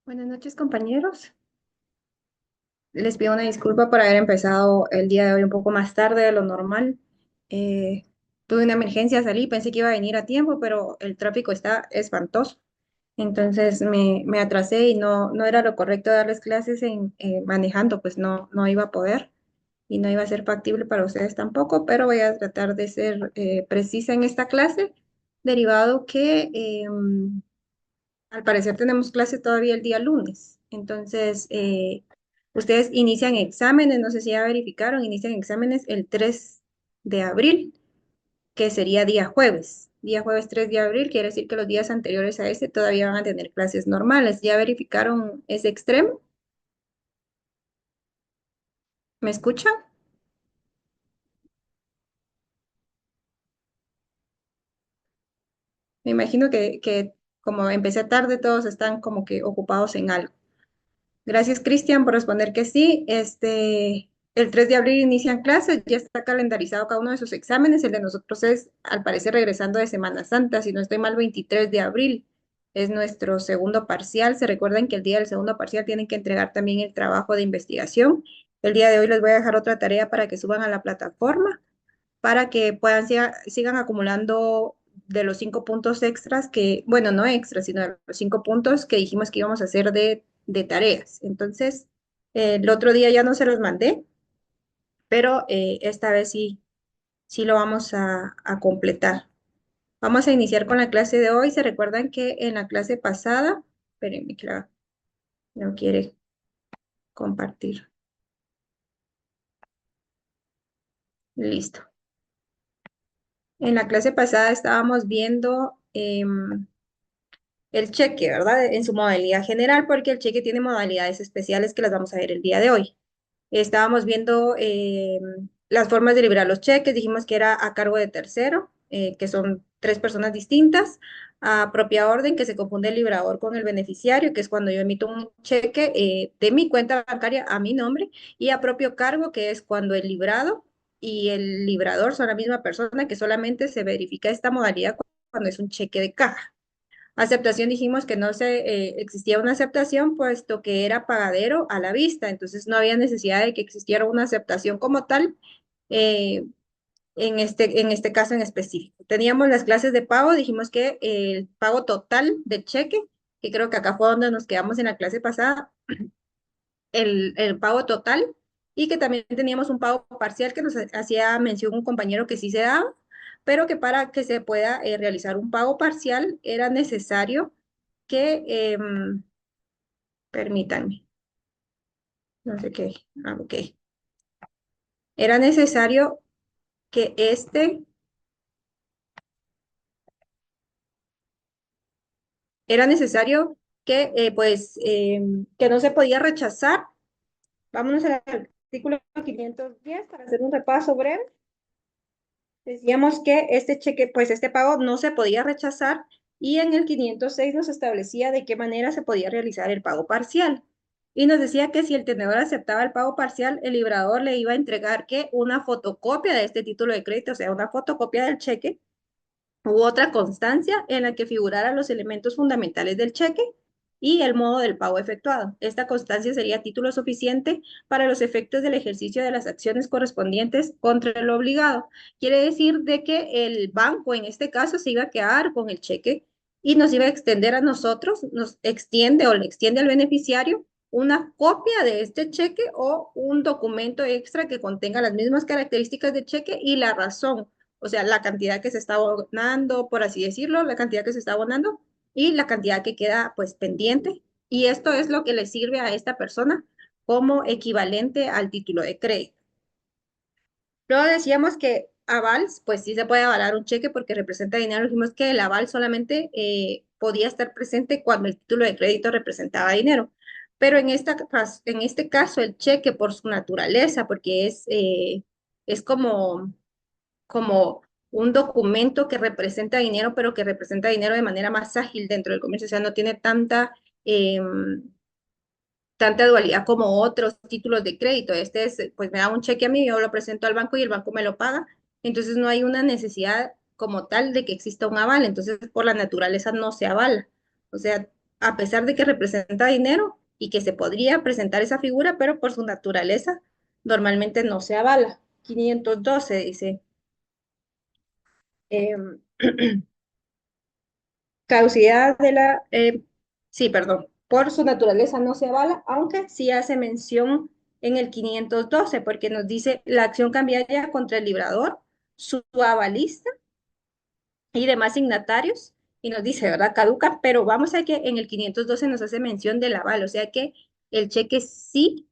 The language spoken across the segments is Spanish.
Buenas noches, compañeros. Les pido una disculpa por haber empezado el día de hoy un poco más tarde de lo normal. Eh, Tuve una emergencia, salí, pensé que iba a venir a tiempo, pero el tráfico está espantoso. Entonces me atrasé y no era lo correcto darles clases manejando, pues no iba a poder y no iba a ser factible para ustedes tampoco, pero voy a tratar de ser precisa en esta clase, derivado que al parecer tenemos clase todavía el día lunes. Entonces, ustedes inician exámenes, no sé si ya verificaron, inician exámenes el 3 de abril, que sería día jueves. Día jueves 3 de abril quiere decir que los días anteriores a ese todavía van a tener clases normales. ¿Ya verificaron ese extremo? ¿Me escuchan? Me imagino que como empecé tarde, todos están como que ocupados en algo. Gracias, Cristian, por responder que sí. El 3 de abril inician clases, ya está calendarizado cada uno de sus exámenes. El de nosotros es, al parecer, regresando de Semana Santa, si no estoy mal, 23 de abril. Es nuestro segundo parcial. Se recuerdan que el día del segundo parcial tienen que entregar también el trabajo de investigación. El día de hoy les voy a dejar otra tarea para que suban a la plataforma, para que puedan sigan acumulando de los 5 puntos extras que, bueno, no extras, sino de los 5 puntos que dijimos que íbamos a hacer de tareas. Entonces, el otro día ya no se los mandé, pero esta vez sí lo vamos a completar. Vamos a iniciar con la clase de hoy. Se recuerdan que en la clase pasada, espérenme que no quiere compartir. Listo. En la clase pasada estábamos viendo el cheque, ¿verdad? En su modalidad general, porque el cheque tiene modalidades especiales que las vamos a ver el día de hoy. Estábamos viendo las formas de liberar los cheques, dijimos que era a cargo de tercero, que son tres personas distintas, a propia orden, que se confunde el librador con el beneficiario, que es cuando yo emito un cheque de mi cuenta bancaria a mi nombre, y a propio cargo, que es cuando el librado y el librador son la misma persona, que solamente se verifica esta modalidad cuando es un cheque de caja. Aceptación dijimos que no existía una aceptación puesto que era pagadero a la vista, entonces no había necesidad de que existiera una aceptación como tal eh, en este caso en específico. Teníamos las clases de pago, dijimos que el pago total del cheque, que creo que acá fue donde nos quedamos en la clase pasada, el pago total y que también teníamos un pago parcial que nos hacía mención un compañero que sí se daba, pero que para que se pueda realizar un pago parcial era necesario que, permítanme, no sé qué, ok, era necesario que era necesario que, que no se podía rechazar. Vámonos al artículo 510 para hacer un repaso breve. Decíamos que este cheque, pues este pago no se podía rechazar y en el 506 nos establecía de qué manera se podía realizar el pago parcial. Y nos decía que si el tenedor aceptaba el pago parcial, el librador le iba a entregar que una fotocopia de este título de crédito, o sea, una fotocopia del cheque u otra constancia en la que figuraran los elementos fundamentales del cheque y el modo del pago efectuado. Esta constancia sería título suficiente para los efectos del ejercicio de las acciones correspondientes contra el obligado. Quiere decir de que el banco en este caso se iba a quedar con el cheque y nos iba a extender a nosotros, nos extiende o le extiende al beneficiario una copia de este cheque o un documento extra que contenga las mismas características de cheque y la razón, o sea, la cantidad que se está abonando, por así decirlo, la cantidad que se está abonando y la cantidad que queda pues pendiente. Y esto es lo que le sirve a esta persona como equivalente al título de crédito. Luego decíamos que avals, pues sí se puede avalar un cheque porque representa dinero. Dijimos que el aval solamente podía estar presente cuando el título de crédito representaba dinero. Pero en este caso, el cheque por su naturaleza, porque es como un documento que representa dinero, pero que representa dinero de manera más ágil dentro del comercio, o sea, no tiene tanta dualidad como otros títulos de crédito. Este es, pues me da un cheque a mí, yo lo presento al banco y el banco me lo paga, entonces no hay una necesidad como tal de que exista un aval, entonces por la naturaleza no se avala. O sea, a pesar de que representa dinero y que se podría presentar esa figura, pero por su naturaleza normalmente no se avala. 512 dice, em, caducidad de la, sí, perdón, por su naturaleza no se avala, aunque sí hace mención en el 512, porque nos dice la acción cambiaria contra el librador, su avalista y demás signatarios, y nos dice, ¿verdad? Caduca, pero vamos a que en el 512 nos hace mención del aval, o sea que el cheque sí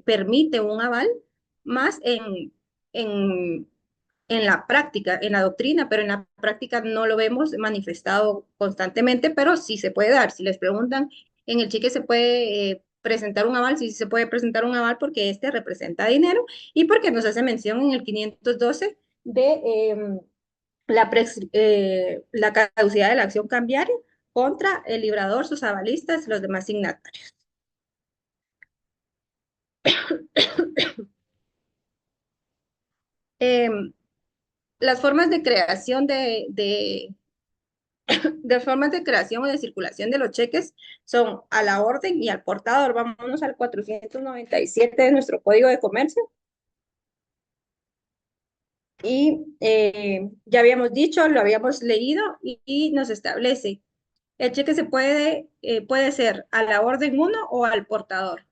permite un aval, más en, en la práctica, en la doctrina, pero en la práctica no lo vemos manifestado constantemente, pero sí se puede dar. Si les preguntan, en el cheque se puede presentar un aval, sí se puede presentar un aval porque este representa dinero y porque nos hace mención en el 512 de la caducidad de la acción cambiaria contra el librador, sus avalistas y los demás signatarios. Em, las formas de creación de formas de creación o de circulación de los cheques son a la orden y al portador. Vámonos al 497 de nuestro Código de Comercio. Y ya habíamos dicho, lo habíamos leído y nos establece, el cheque puede ser a la orden uno o al portador.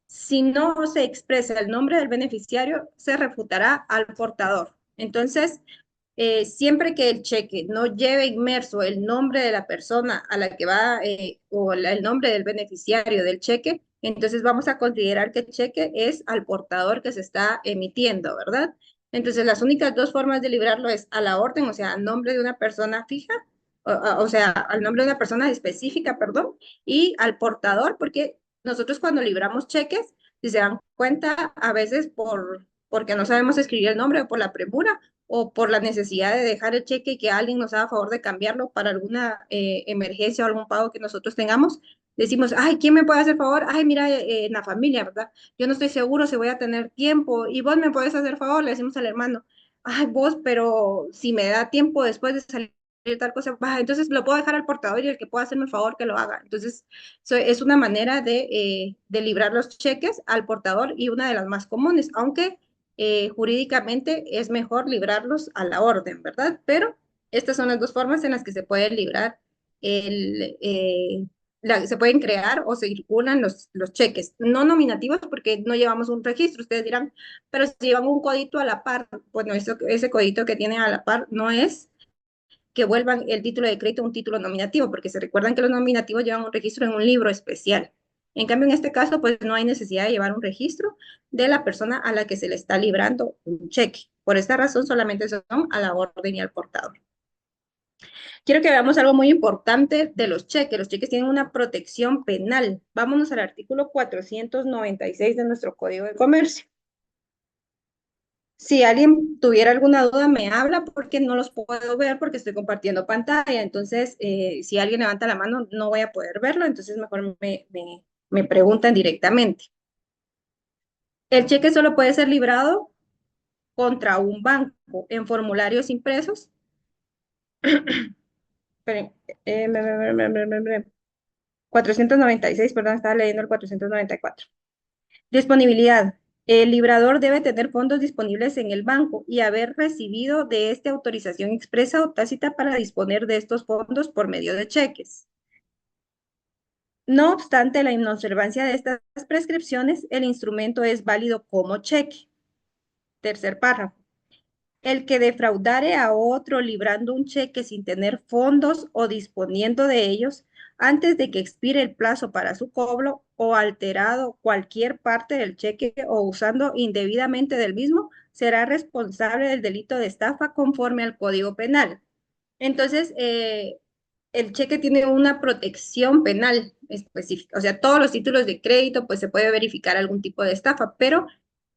Si no se expresa el nombre del beneficiario, se refutará al portador. Entonces, siempre que el cheque no lleve inmerso el nombre de la persona a la que va o el nombre del beneficiario del cheque, entonces vamos a considerar que el cheque es al portador que se está emitiendo, ¿verdad? Entonces, las únicas dos formas de librarlo es a la orden, o sea, al nombre de una persona fija, o sea, al nombre de una persona específica, perdón, y al portador, porque nosotros cuando libramos cheques, si se dan cuenta, a veces porque no sabemos escribir el nombre o por la premura o por la necesidad de dejar el cheque y que alguien nos haga favor de cambiarlo para alguna emergencia o algún pago que nosotros tengamos, decimos, ay, ¿quién me puede hacer favor? Ay, mira, en la familia, ¿verdad? Yo no estoy seguro si voy a tener tiempo y vos me puedes hacer favor, le decimos al hermano, ay, vos, pero si me da tiempo después de salir tal cosa, bah, entonces lo puedo dejar al portador y el que pueda hacerme el favor que lo haga. Entonces, es una manera de librar los cheques al portador y una de las más comunes, aunque jurídicamente es mejor librarlos a la orden, ¿verdad? Pero estas son las dos formas en las que se puede librar se pueden crear o se circulan los cheques, no nominativos porque no llevamos un registro. Ustedes dirán, pero si llevan un codito a la par, bueno, ese codito que tienen a la par no es que vuelvan el título de crédito un título nominativo, porque se recuerdan que los nominativos llevan un registro en un libro especial. En cambio, en este caso, pues no hay necesidad de llevar un registro de la persona a la que se le está librando un cheque. Por esta razón, solamente son a la orden y al portador. Quiero que veamos algo muy importante de los cheques. Los cheques tienen una protección penal. Vámonos al artículo 496 de nuestro Código de Comercio. Si alguien tuviera alguna duda, me habla porque no los puedo ver porque estoy compartiendo pantalla. Entonces, si alguien levanta la mano, no voy a poder verlo. Entonces, mejor me preguntan directamente. El cheque solo puede ser librado contra un banco en formularios impresos. Esperen, 496, perdón, estaba leyendo el 494. Disponibilidad. El librador debe tener fondos disponibles en el banco y haber recibido de este autorización expresa o tácita para disponer de estos fondos por medio de cheques. No obstante la inobservancia de estas prescripciones, el instrumento es válido como cheque. Tercer párrafo. El que defraudare a otro librando un cheque sin tener fondos o disponiendo de ellos antes de que expire el plazo para su cobro o alterado cualquier parte del cheque o usando indebidamente del mismo, será responsable del delito de estafa conforme al Código Penal. Entonces, el cheque tiene una protección penal específica. O sea, todos los títulos de crédito, pues se puede verificar algún tipo de estafa, pero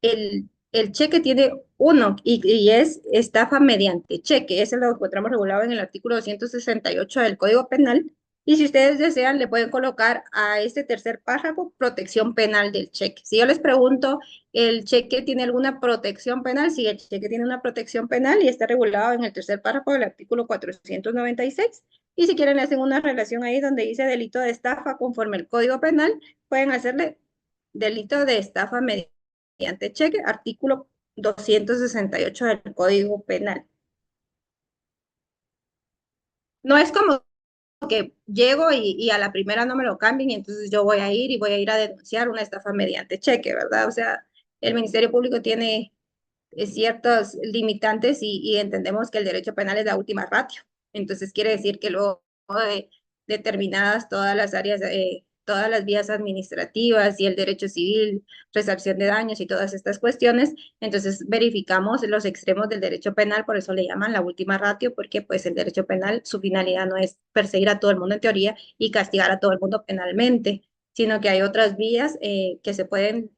el cheque tiene uno y es estafa mediante cheque. Eso lo encontramos regulado en el artículo 268 del Código Penal. Y si ustedes desean, le pueden colocar a este tercer párrafo protección penal del cheque. Si yo les pregunto, ¿el cheque tiene alguna protección penal? Sí, el cheque tiene una protección penal y está regulado en el tercer párrafo del artículo 496 Y si quieren, le hacen una relación ahí donde dice delito de estafa conforme el Código Penal, pueden hacerle delito de estafa mediante cheque, artículo 268 del Código Penal. No es como que llego y a la primera no me lo cambien y entonces yo voy a ir a denunciar una estafa mediante cheque, ¿verdad? O sea, el Ministerio Público tiene ciertos limitantes y entendemos que el derecho penal es la última ratio. Entonces quiere decir que luego de determinadas todas las áreas, todas las vías administrativas y el derecho civil, resarcción de daños y todas estas cuestiones, entonces verificamos los extremos del derecho penal, por eso le llaman la última ratio, porque pues el derecho penal, su finalidad no es perseguir a todo el mundo en teoría y castigar a todo el mundo penalmente, sino que hay otras vías que se pueden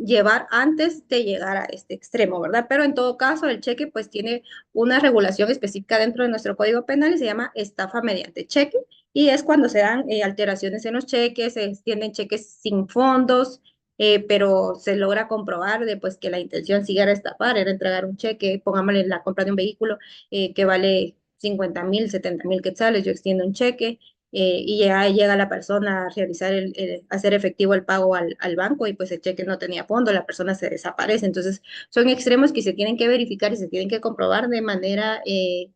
llevar antes de llegar a este extremo, ¿verdad? Pero en todo caso, el cheque pues tiene una regulación específica dentro de nuestro Código Penal y se llama estafa mediante cheque y es cuando se dan alteraciones en los cheques, se extienden cheques sin fondos, pero se logra comprobar de, pues, que la intención sí era estafar, era entregar un cheque, pongámosle la compra de un vehículo que vale 50,000, 70,000 quetzales, yo extiendo un cheque y ya llega la persona a realizar hacer efectivo el pago al banco y pues el cheque no tenía fondo, la persona se desaparece. Entonces, son extremos que se tienen que verificar y se tienen que comprobar de manera eh,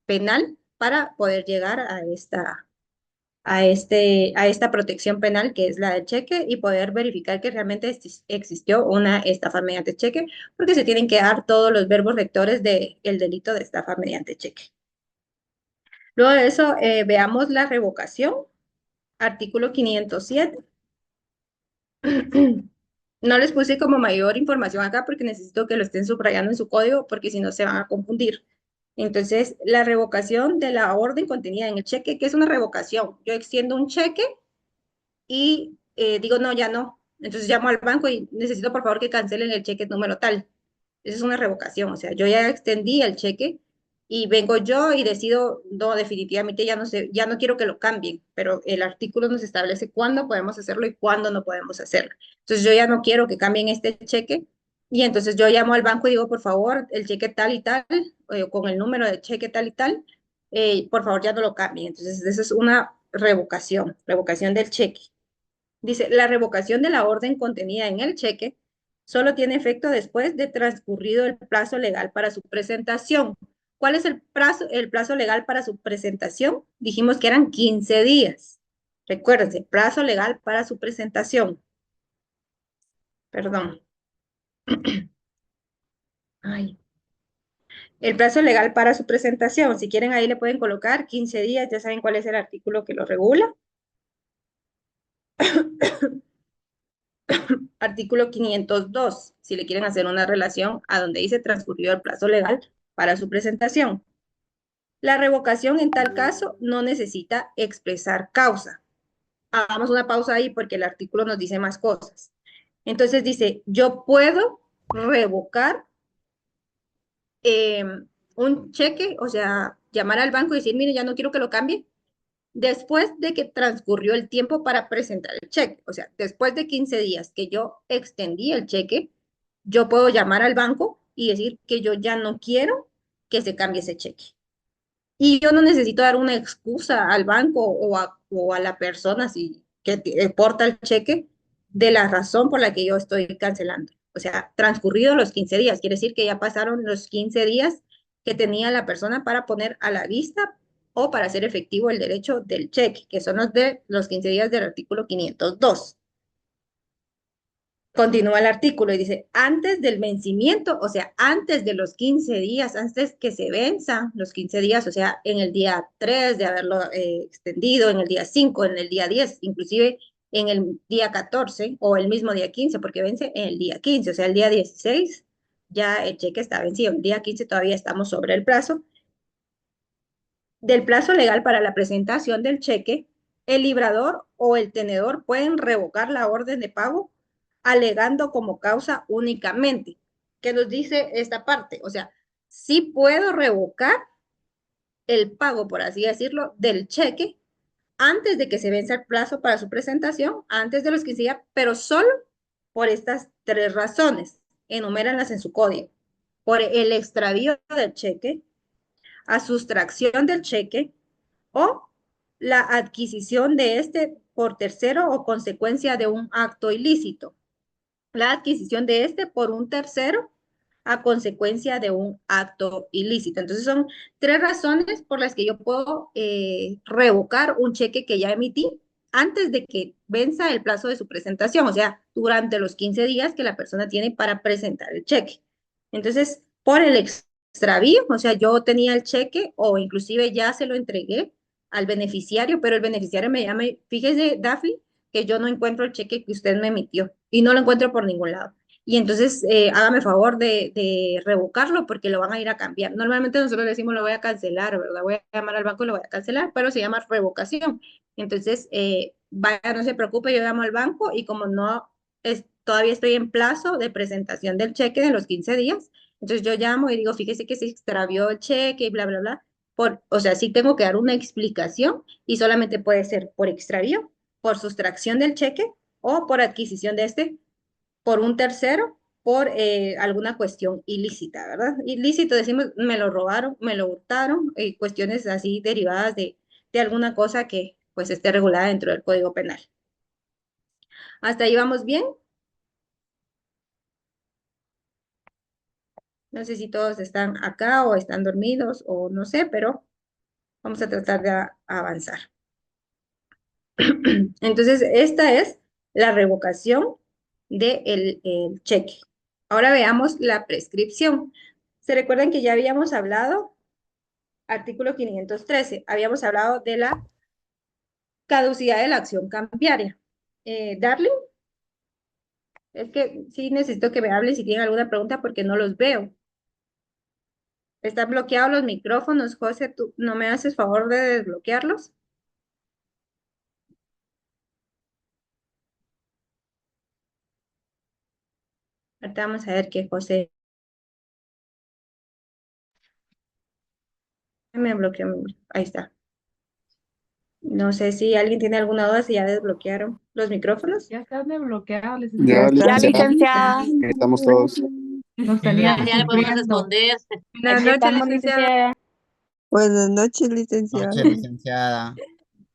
penal para poder llegar a esta protección penal que es la del cheque y poder verificar que realmente existió una estafa mediante cheque, porque se tienen que dar todos los verbos rectores del delito de estafa mediante cheque. Luego de eso, veamos la revocación, artículo 507. No les puse como mayor información acá porque necesito que lo estén subrayando en su código porque si no se van a confundir. Entonces, la revocación de la orden contenida en el cheque, ¿qué es una revocación? Yo extiendo un cheque y digo, no, ya no. Entonces llamo al banco y necesito por favor que cancelen el cheque número tal. Esa es una revocación, o sea, yo ya extendí el cheque y vengo yo y decido, no, definitivamente ya no sé, ya no quiero que lo cambien, pero el artículo nos establece cuándo podemos hacerlo y cuándo no podemos hacerlo. Entonces yo ya no quiero que cambien este cheque y entonces yo llamo al banco y digo, por favor, el cheque tal y tal, con el número de cheque tal y tal, por favor ya no lo cambien. Entonces esa es una revocación, revocación del cheque. Dice, la revocación de la orden contenida en el cheque solo tiene efecto después de transcurrido el plazo legal para su presentación. ¿Cuál es el plazo legal para su presentación? Dijimos que eran 15 días. Recuérdense, plazo legal para su presentación. Perdón. Ay. El plazo legal para su presentación. Si quieren, ahí le pueden colocar 15 días. Ya saben cuál es el artículo que lo regula. Artículo 502, si le quieren hacer una relación a donde dice transcurrido el plazo legal para su presentación. La revocación en tal caso no necesita expresar causa. Hagamos una pausa ahí porque el artículo nos dice más cosas. Entonces dice, yo puedo revocar eh, un cheque, o sea, llamar al banco y decir, mire, ya no quiero que lo cambie, después de que transcurrió el tiempo para presentar el cheque. O sea, después de 15 días que yo extendí el cheque, yo puedo llamar al banco y decir que yo ya no quiero que se cambie ese cheque. Y yo no necesito dar una excusa al banco o a la persona que porta el cheque de la razón por la que yo estoy cancelando. O sea, transcurrido los 15 días, quiere decir que ya pasaron los 15 días que tenía la persona para poner a la vista o para hacer efectivo el derecho del cheque, que son los de los 15 días del artículo 502. Continúa el artículo y dice, antes del vencimiento, o sea, antes de los 15 días, antes que se venzan los 15 días, o sea, en el día 3 de haberlo extendido, en el día 5, en el día 10, inclusive en el día 14 o el mismo día 15, porque vence en el día 15, o sea, el día 16 ya el cheque está vencido, el día 15 todavía estamos sobre el plazo. Del plazo legal para la presentación del cheque, el librador o el tenedor pueden revocar la orden de pago alegando como causa únicamente. ¿Qué nos dice esta parte? O sea, sí puedo revocar el pago, por así decirlo, del cheque antes de que se venza el plazo para su presentación, antes de los 15 días, pero solo por estas tres razones. Enuméranlas en su código. Por el extravío del cheque, a sustracción del cheque o la adquisición de este por tercero o consecuencia de un acto ilícito. La adquisición de este por un tercero a consecuencia de un acto ilícito. Entonces son tres razones por las que yo puedo revocar un cheque que ya emití antes de que venza el plazo de su presentación, o sea, durante los 15 días que la persona tiene para presentar el cheque. Entonces, por el extravío, o sea, yo tenía el cheque o inclusive ya se lo entregué al beneficiario, pero el beneficiario me llama, fíjese, Daphne, que yo no encuentro el cheque que usted me emitió y no lo encuentro por ningún lado. Y entonces hágame favor de revocarlo porque lo van a ir a cambiar. Normalmente nosotros le decimos lo voy a cancelar, ¿verdad? Voy a llamar al banco y lo voy a cancelar, pero se llama revocación. Entonces, vaya, no se preocupe, yo llamo al banco y como no todavía estoy en plazo de presentación del cheque de los 15 días, entonces yo llamo y digo, fíjese que se extravió el cheque y bla, bla, bla. O sea, sí tengo que dar una explicación y solamente puede ser por extravío, por sustracción del cheque o por adquisición de este por un tercero por alguna cuestión ilícita, ¿verdad? Ilícito decimos, me lo robaron, me lo hurtaron, cuestiones así derivadas de alguna cosa que pues esté regulada dentro del Código Penal. ¿Hasta ahí vamos bien? No sé si todos están acá o están dormidos o no sé, pero vamos a tratar de avanzar. Entonces, esta es la revocación del el cheque. Ahora veamos la prescripción. ¿Se recuerdan que ya habíamos hablado? Artículo 513. Habíamos hablado de la caducidad de la acción cambiaria. Darling, es que sí necesito que me hablen si tienen alguna pregunta porque no los veo. Están bloqueados los micrófonos, José, ¿tú no me haces favor de desbloquearlos? Ahorita vamos a ver que José me bloqueó. Ahí está. No sé si alguien tiene alguna duda, si ya desbloquearon los micrófonos. Ya estás desbloqueado, Ya, licenciada. Ya, licenciada, licenciada. estamos todos. Nos tenía Ya le podemos sufriendo. responder. Buenas Aquí noches, estamos, licenciada. licenciada. Buenas noches, licenciada. Noche, licenciada.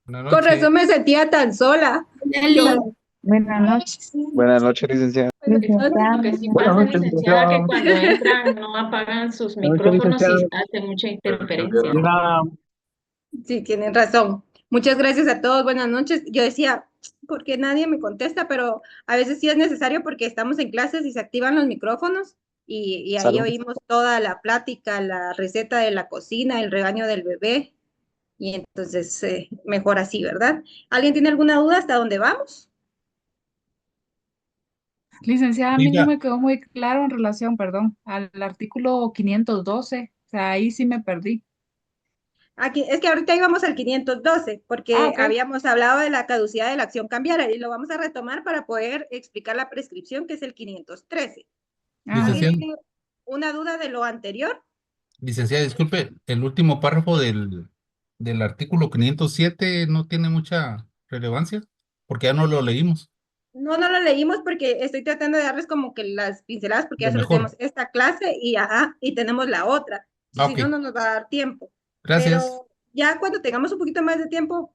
Buenas Con noches. razón me sentía tan sola. Yo, Buenas noches. Buenas noches, licenciada. Licenciada. Lo que sí Buenas pasa, noches, licenciada, que licenciado. cuando entran no apagan sus Buenas noches, micrófonos y licenciado. hace mucha interferencia. De nada. sí, tienen razón. Muchas gracias a todos. Buenas noches. Yo decía, ¿por qué nadie me contesta? Pero a veces sí es necesario porque estamos en clases y se activan los micrófonos y ahí Salud. oímos toda la plática, la receta de la cocina, el regaño del bebé y entonces mejor así, ¿verdad? ¿Alguien tiene alguna duda hasta dónde vamos? Licenciada, a mí no Oiga, me quedó muy claro en relación, perdón, al artículo 512. O sea, ahí sí me perdí. Aquí, es que ahorita íbamos al 512 Ah, porque ok. habíamos hablado de la caducidad de la acción cambiaria y lo vamos a retomar para poder explicar la prescripción que es el 513. Ah, ¿Alguien licenciada, ok. tiene una duda de lo anterior? licenciada, disculpe, el último párrafo del artículo 507 no tiene mucha relevancia porque ya no lo leímos. No, no lo leímos porque estoy tratando de darles como que las pinceladas porque Lo ya solo mejor. tenemos esta clase y ajá, y tenemos la otra. Ah, Si ok, no, no nos va a dar tiempo. gracias. Pero ya cuando tengamos un poquito más de tiempo,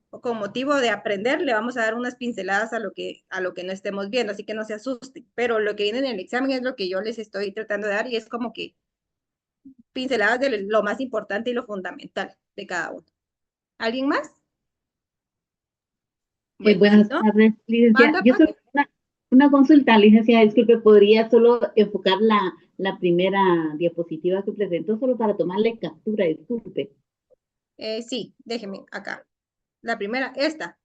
o con motivo de aprender, le vamos a dar unas pinceladas a lo que no estemos viendo, así que no se asusten. Pero lo que viene en el examen es lo que yo les estoy tratando de dar y es como que pinceladas de lo más importante y lo fundamental de cada uno. ¿Alguien más? Bueno, si Buenas no, tardes, licenciada. manda Yo solo pues. una consulta, licenciada, disculpe, ¿podría solo enfocar la primera diapositiva que presentó solo para tomarle captura? Disculpe. Sí, déjeme acá. La primera, esta.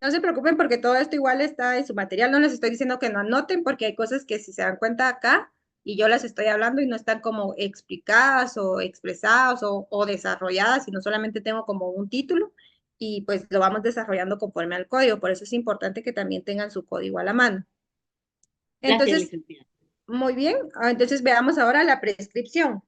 No se preocupen porque todo esto igual está en su material. No les estoy diciendo que no anoten porque hay cosas que si se dan cuenta acá y yo las estoy hablando y no están como explicadas o expresadas o desarrolladas, sino solamente tengo como un título y pues lo vamos desarrollando conforme al código. Por eso es importante que también tengan su código a la mano. Gracias, Entonces, licenciada. muy bien. Entonces veamos ahora la prescripción.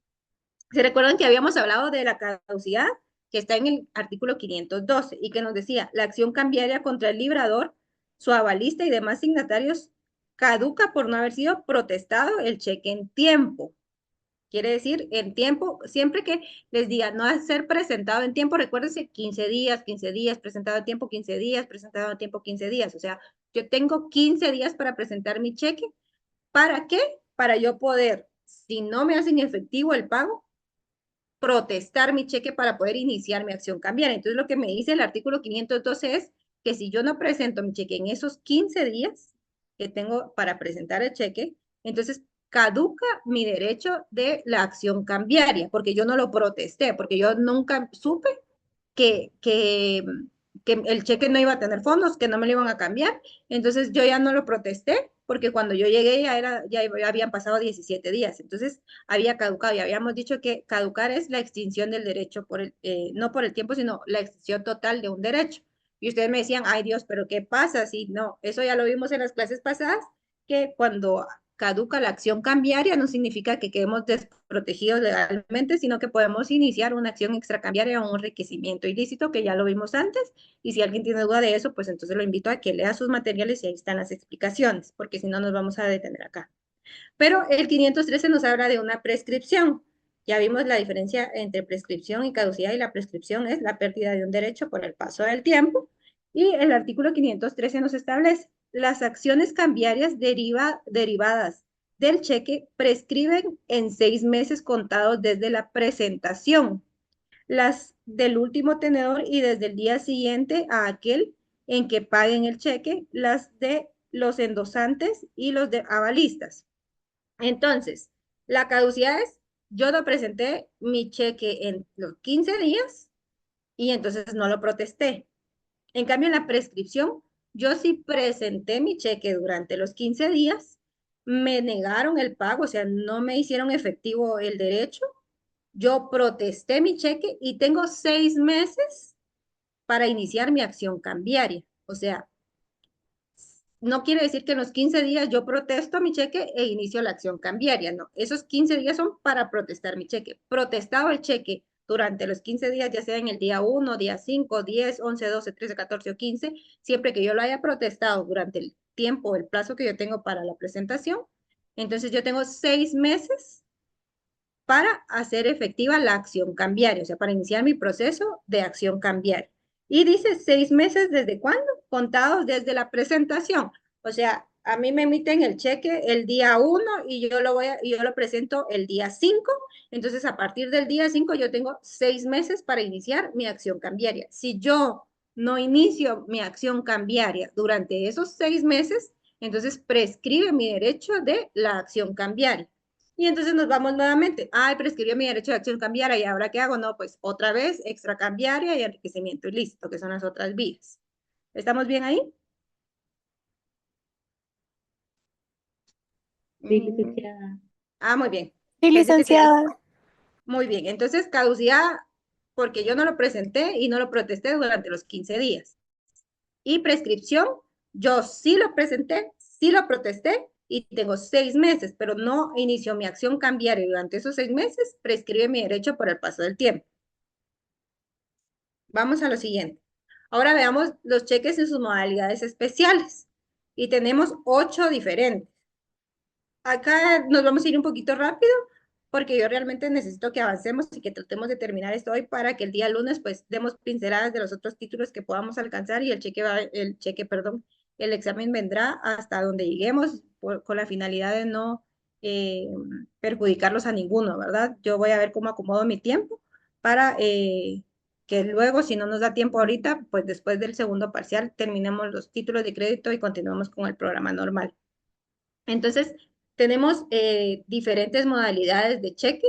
¿Se recuerdan que habíamos hablado de la caducidad que está en el artículo 512 y que nos decía la acción cambiaria contra el librador, su avalista y demás signatarios caduca por no haber sido protestado el cheque en tiempo. Quiere decir, en tiempo, siempre que les diga no a ser presentado en tiempo, recuérdense 15 días, presentado en tiempo 15 días, presentado en tiempo 15 días. O sea, yo tengo 15 días para presentar mi cheque. ¿Para qué? Para yo poder, si no me hacen efectivo el pago, protestar mi cheque para poder iniciar mi acción cambiaria. Entonces, lo que me dice el artículo 512 es que si yo no presento mi cheque en esos 15 días que tengo para presentar el cheque, entonces caduca mi derecho de la acción cambiaria, porque yo no lo protesté, porque yo nunca supe que el cheque no iba a tener fondos, que no me lo iban a cambiar. Entonces yo ya no lo protesté porque cuando yo llegué ya habían pasado 17 días. Entonces había caducado y habíamos dicho que caducar es la extinción del derecho, no por el tiempo, sino la extinción total de un derecho. Y ustedes me decían, ay Dios, pero ¿qué pasa si no? Eso ya lo vimos en las clases pasadas, que cuando caduca la acción cambiaria no significa que quedemos desprotegidos legalmente, sino que podemos iniciar una acción extracambiaria o un enriquecimiento ilícito, que ya lo vimos antes, y si alguien tiene duda de eso, pues entonces lo invito a que lea sus materiales y ahí están las explicaciones, porque si no nos vamos a detener acá. Pero el 513 nos habla de una prescripción. Ya vimos la diferencia entre prescripción y caducidad, y la prescripción es la pérdida de un derecho por el paso del tiempo. Y el artículo 513 nos establece las acciones cambiarias derivadas del cheque prescriben en 6 meses contados desde la presentación. Las del último tenedor y desde el día siguiente a aquel en que paguen el cheque, las de los endosantes y los de avalistas. Entonces, la caducidad es, yo no presenté mi cheque en los 15 días y entonces no lo protesté. En cambio, en la prescripción, yo sí presenté mi cheque durante los 15 días, me negaron el pago, o sea, no me hicieron efectivo el derecho, yo protesté mi cheque y tengo 6 meses para iniciar mi acción cambiaria. O sea, no quiere decir que en los 15 días yo protesto mi cheque e inicio la acción cambiaria, no. Esos 15 días son para protestar mi cheque. Protestado el cheque durante los 15 días, ya sea en el día 1, día 5, 10, 11, 12, 13, 14 o 15, siempre que yo lo haya protestado durante el tiempo, el plazo que yo tengo para la presentación, entonces yo tengo 6 meses para hacer efectiva la acción cambiaria, o sea, para iniciar mi proceso de acción cambiaria. Y dice 6 meses desde cuándo, contados desde la presentación. O sea, a mí me emiten el cheque el día 1 y yo lo presento el día 5. Entonces, a partir del día 5 yo tengo 6 meses para iniciar mi acción cambiaria. Si yo no inicio mi acción cambiaria durante esos 6 meses, entonces prescribe mi derecho de la acción cambiaria. Y entonces nos vamos nuevamente. Ay, prescribió mi derecho de acción cambiaria. ¿Y ahora qué hago? No, pues otra vez extracambiaria y enriquecimiento ilícito, que son las otras vías. ¿Estamos bien ahí? Sí, licenciada. Muy bien. Sí, Pensé que sí. licenciada. Muy bien. Entonces, caducidad porque yo no lo presenté y no lo protesté durante los 15 días. Y prescripción, yo sí lo presenté, sí lo protesté y tengo 6 meses, pero no inició mi acción cambiaria durante esos 6 meses, prescribe mi derecho por el paso del tiempo. Vamos a lo siguiente. Ahora veamos los cheques en sus modalidades especiales. Y tenemos 8 diferentes. Acá nos vamos a ir un poquito rápido porque yo realmente necesito que avancemos y que tratemos de terminar esto hoy para que el día lunes pues demos pinceladas de los otros títulos que podamos alcanzar y el examen vendrá hasta donde lleguemos con la finalidad de no perjudicarlos a ninguno, ¿verdad? Yo voy a ver cómo acomodo mi tiempo para que luego, si no nos da tiempo ahorita, pues después del segundo parcial terminemos los títulos de crédito y continuemos con el programa normal. Entonces, tenemos diferentes modalidades de cheque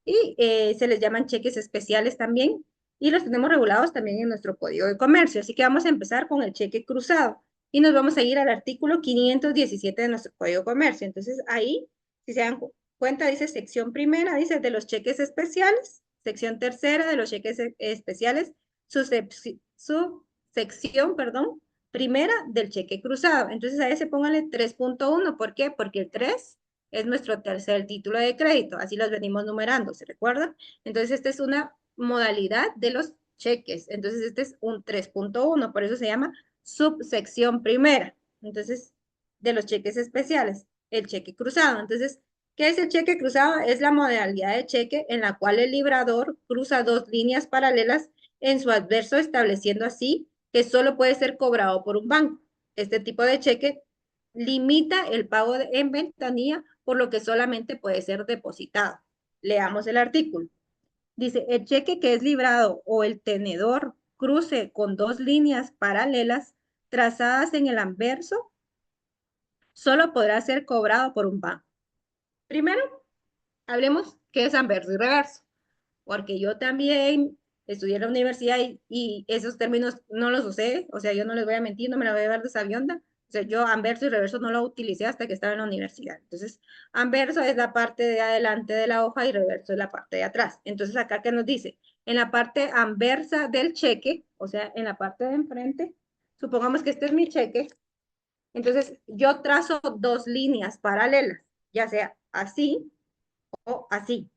y se les llaman cheques especiales también y los tenemos regulados también en nuestro Código de Comercio. Así que vamos a empezar con el cheque cruzado y nos vamos a ir al artículo 517 de nuestro Código de Comercio. Entonces, ahí, si se dan cuenta, dice sección primera, dice de los cheques especiales, sección tercera de los cheques especiales, subsección, perdón, primera del cheque cruzado. Entonces a ese póngale 3.1. ¿Por qué? Porque el 3 es nuestro tercer título de crédito. Así los venimos numerando, ¿se recuerdan? Entonces esta es una modalidad de los cheques. Entonces este es un 3.1. Por eso se llama subsección primera. Entonces de los cheques especiales, el cheque cruzado. Entonces, ¿qué es el cheque cruzado? Es la modalidad de cheque en la cual el librador cruza dos líneas paralelas en su adverso, estableciendo así que solo puede ser cobrado por un banco. Este tipo de cheque limita el pago en ventanilla, por lo que solamente puede ser depositado. Leamos el artículo. Dice, el cheque que es librado o el tenedor cruce con dos líneas paralelas trazadas en el anverso, solo podrá ser cobrado por un banco. Primero, hablemos qué es anverso y reverso, porque yo también estudié en la universidad y esos términos no los usé, o sea, yo no les voy a mentir, no me la voy a ver de sabionda. O sea, yo anverso y reverso no lo utilicé hasta que estaba en la universidad. Entonces, anverso es la parte de adelante de la hoja y reverso es la parte de atrás. Entonces, acá que nos dice, en la parte anversa del cheque, o sea, en la parte de enfrente, supongamos que este es mi cheque, entonces yo trazo dos líneas paralelas, ya sea así o así.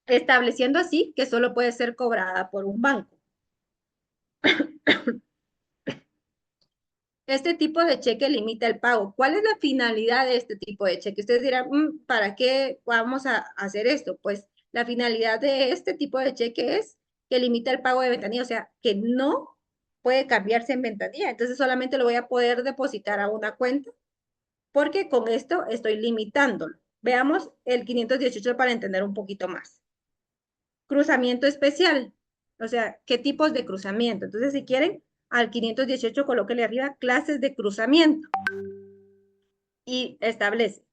Estableciendo así que solo puede ser cobrada por un banco. Este tipo de cheque limita el pago. ¿Cuál es la finalidad de este tipo de cheque? Ustedes dirán, ¿para qué vamos a hacer esto? Pues la finalidad de este tipo de cheque es que limita el pago de ventanilla, o sea, que no puede cambiarse en ventanilla. Entonces solamente lo voy a poder depositar a una cuenta porque con esto estoy limitándolo. Veamos el 518 para entender un poquito más. Cruzamiento especial, o sea, ¿qué tipos de cruzamiento? Entonces, si quieren, al 518 colóquele arriba clases de cruzamiento y establece,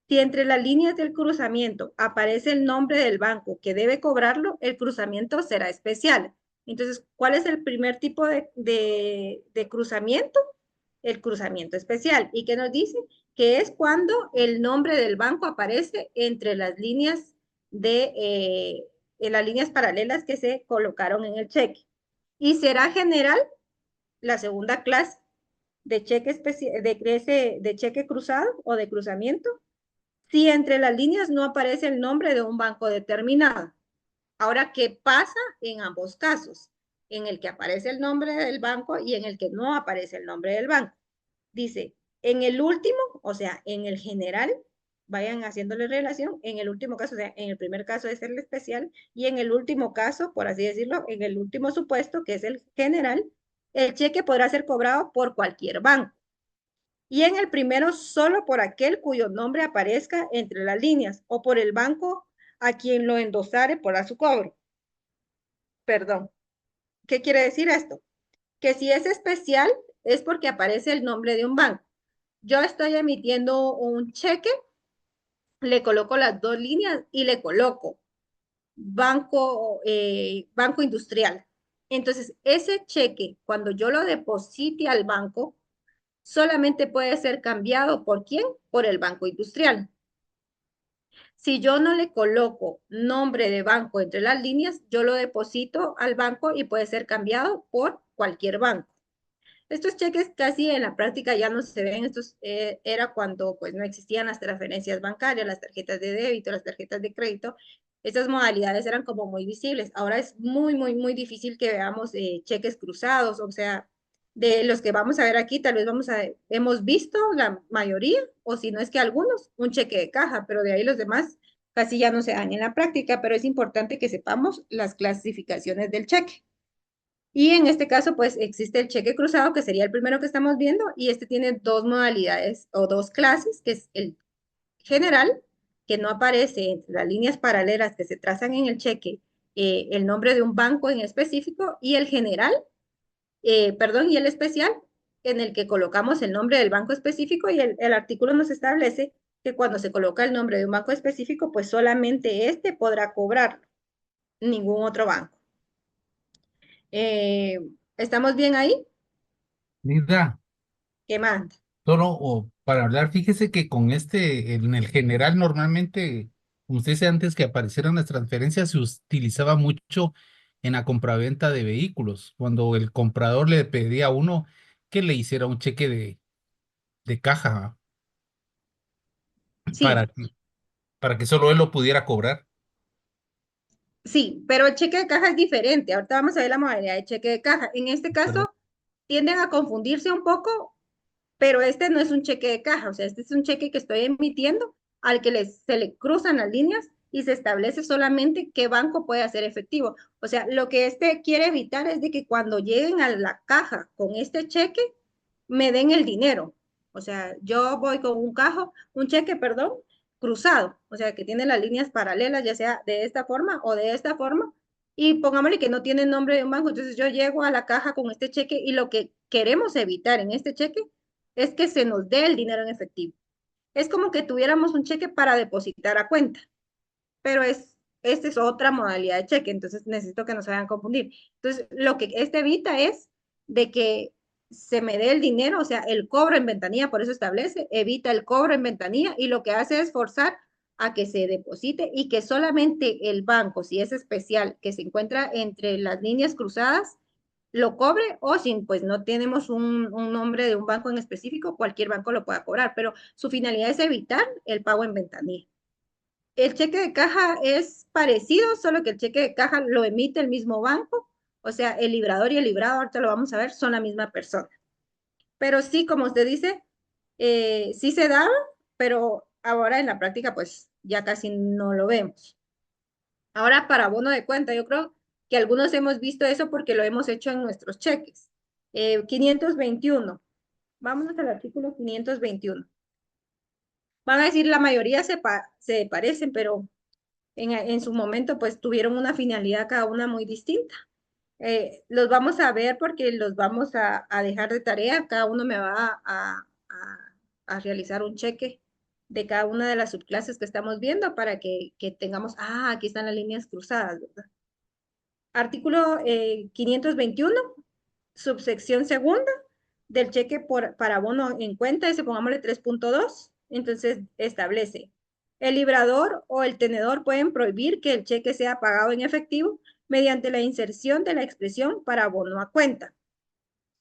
si entre las líneas del cruzamiento aparece el nombre del banco que debe cobrarlo, el cruzamiento será especial. Entonces, ¿cuál es el primer tipo de cruzamiento? El cruzamiento especial. ¿Y qué nos dice? Que es cuando el nombre del banco aparece entre las líneas en las líneas paralelas que se colocaron en el cheque. Y será general la segunda clase de cheque de cheque cruzado o de cruzamiento, si entre las líneas no aparece el nombre de un banco determinado. Ahora, ¿qué pasa en ambos casos? En el que aparece el nombre del banco y en el que no aparece el nombre del banco. Dice, en el último, o sea, en el general, vayan haciéndole relación, en el último caso, o sea, en el primer caso es el especial, y en el último caso, por así decirlo, en el último supuesto, que es el general, el cheque podrá ser cobrado por cualquier banco. Y en el primero, solo por aquel cuyo nombre aparezca entre las líneas, o por el banco a quien lo endosare por su cobro. Perdón. ¿Qué quiere decir esto? Que si es especial, es porque aparece el nombre de un banco. Yo estoy emitiendo un cheque, le coloco las dos líneas y le coloco banco industrial. Entonces, ese cheque, cuando yo lo deposite al banco, solamente puede ser cambiado ¿por quién? Por el banco industrial. Si yo no le coloco nombre de banco entre las líneas, yo lo deposito al banco y puede ser cambiado por cualquier banco. Estos cheques casi en la práctica ya no se ven, estos era cuando pues no existían las transferencias bancarias, las tarjetas de débito, las tarjetas de crédito. Estas modalidades eran como muy visibles. Ahora es muy difícil que veamos cheques cruzados, o sea, de los que vamos a ver aquí, tal vez hemos visto la mayoría, o si no es que algunos, un cheque de caja, pero de ahí los demás casi ya no se dan en la práctica, pero es importante que sepamos las clasificaciones del cheque. Y en este caso, pues existe el cheque cruzado, que sería el primero que estamos viendo, y este tiene dos modalidades o dos clases, que es el general, que no aparece entre las líneas paralelas que se trazan en el cheque el nombre de un banco en específico, y el general, y el especial, en el que colocamos el nombre del banco específico, y el artículo nos establece que cuando se coloca el nombre de un banco específico, pues solamente este podrá cobrar, ningún otro banco. ¿Estamos bien ahí? Linda, ¿Qué manda? solo para hablar, fíjese que con en el general, normalmente, como usted dice antes que aparecieran las transferencias, se utilizaba mucho en la compraventa de vehículos, cuando el comprador le pedía a uno que le hiciera un cheque de caja Sí, para, que- para que solo él lo pudiera cobrar. sí, pero el cheque de caja es diferente. Ahorita vamos a ver la modalidad de cheque de caja. En este Perdón. caso, tienden a confundirse un poco, pero este no es un cheque de caja, o sea, este es un cheque que estoy emitiendo al que se le cruzan las líneas y se establece solamente qué banco puede hacer efectivo. O sea, lo que este quiere evitar es de que cuando lleguen a la caja con este cheque, me den el dinero. O sea, yo voy con un cheque, perdón, cruzado, o sea, que tiene las líneas paralelas, ya sea de esta forma o de esta forma, y pongámosle que no tiene el nombre de un banco, entonces yo llego a la caja con este cheque y lo que queremos evitar en este cheque es que se nos dé el dinero en efectivo. Es como que tuviéramos un cheque para depositar a cuenta, pero esta es otra modalidad de cheque, entonces necesito que no se vayan a confundir. Entonces, lo que este evita es de que se me dé el dinero, o sea, el cobro en ventanilla, por eso establece, evita el cobro en ventanilla y lo que hace es forzar a que se deposite y que solamente el banco, si es especial, que se encuentra entre las líneas cruzadas, lo cobre o si pues no tenemos un nombre de un banco en específico, cualquier banco lo pueda cobrar, pero su finalidad es evitar el pago en ventanilla. El cheque de caja es parecido, solo que el cheque de caja lo emite el mismo banco, o sea, el librador y el librado, ahorita lo vamos a ver, son la misma persona. Pero sí, como usted dice, sí se da, pero ahora en la práctica pues ya casi no lo vemos. Ahora para bono de cuenta, yo creo que algunos hemos visto eso porque lo hemos hecho en nuestros cheques. 521. Vámonos al artículo 521. Van a decir, la mayoría se parecen, pero en su momento pues tuvieron una finalidad cada una muy distinta. Los vamos a ver porque los vamos a dejar de tarea. Cada uno me va a realizar un cheque de cada una de las subclases que estamos viendo para que tengamos, aquí están las líneas cruzadas, ¿verdad? Artículo 521, subsección segunda del cheque para bono en cuenta, ese pongámosle 3.2, entonces establece, el librador o el tenedor pueden prohibir que el cheque sea pagado en efectivo mediante la inserción de la expresión para bono a cuenta.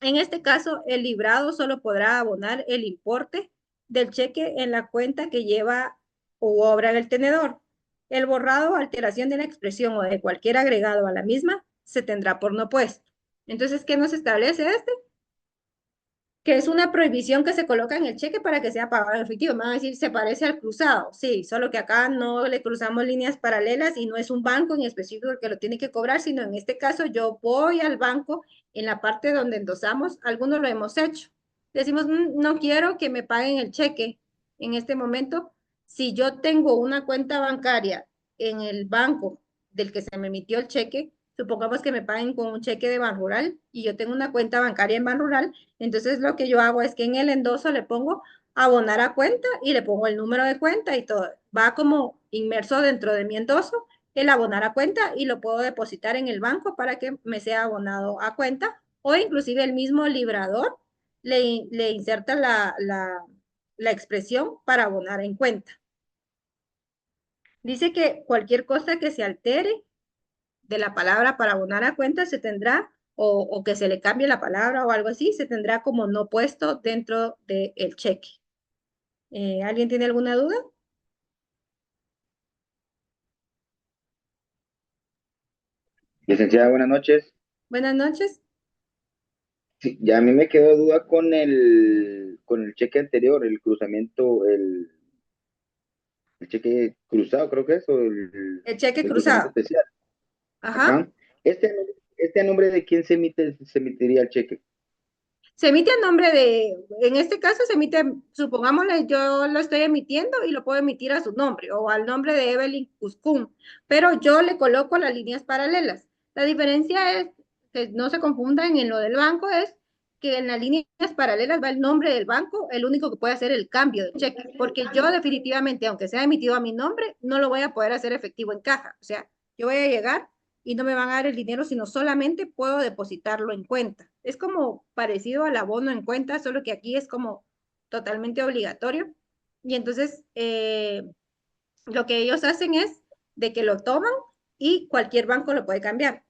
En este caso, el librado solo podrá abonar el importe del cheque en la cuenta que lleva u obra el tenedor. El borrado o alteración de la expresión o de cualquier agregado a la misma se tendrá por no puesto. Entonces, ¿qué nos establece este? Que es una prohibición que se coloca en el cheque para que sea pagado en efectivo. Me van a decir, se parece al cruzado. Sí, solo que acá no le cruzamos líneas paralelas y no es un banco en específico el que lo tiene que cobrar, sino en este caso yo voy al banco en la parte donde endosamos, algunos lo hemos hecho. Decimos, no quiero que me paguen el cheque en este momento. Si yo tengo una cuenta bancaria en el banco del que se me emitió el cheque, supongamos que me paguen con un cheque de Banrural y yo tengo una cuenta bancaria en Banrural, entonces lo que yo hago es que en el endoso le pongo abonar a cuenta y le pongo el número de cuenta y todo. Va como inmerso dentro de mi endoso el abonar a cuenta y lo puedo depositar en el banco para que me sea abonado a cuenta o inclusive el mismo librador le inserta la expresión para abonar en cuenta. Dice que cualquier cosa que se altere de la palabra para abonar a cuenta se tendrá, o que se le cambie la palabra o algo así, se tendrá como no puesto dentro del cheque. ¿Alguien tiene alguna duda? Licenciada, buenas noches. Buenas noches. Sí, ya a mí me quedó duda con el cheque anterior, el cruzamiento, el cheque cruzado, creo que es, o El cheque el cruzamiento cruzado. especial. Ajá. Ajá. Este a nombre de quién se emitiría el cheque. Se emite a nombre en este caso se emite, supongámosle, yo lo estoy emitiendo y lo puedo emitir a su nombre o al nombre de Evelyn Cuscún, pero yo le coloco las líneas paralelas. La diferencia es, que no se confundan en lo del banco, es que en las líneas paralelas va el nombre del banco, el único que puede hacer el cambio de cheque, porque yo definitivamente, aunque sea emitido a mi nombre, no lo voy a poder hacer efectivo en caja. O sea, yo voy a llegar y no me van a dar el dinero, sino solamente puedo depositarlo en cuenta. Es como parecido al abono en cuenta, solo que aquí es como totalmente obligatorio. Y entonces lo que ellos hacen es de que lo toman y cualquier banco lo puede cambiar.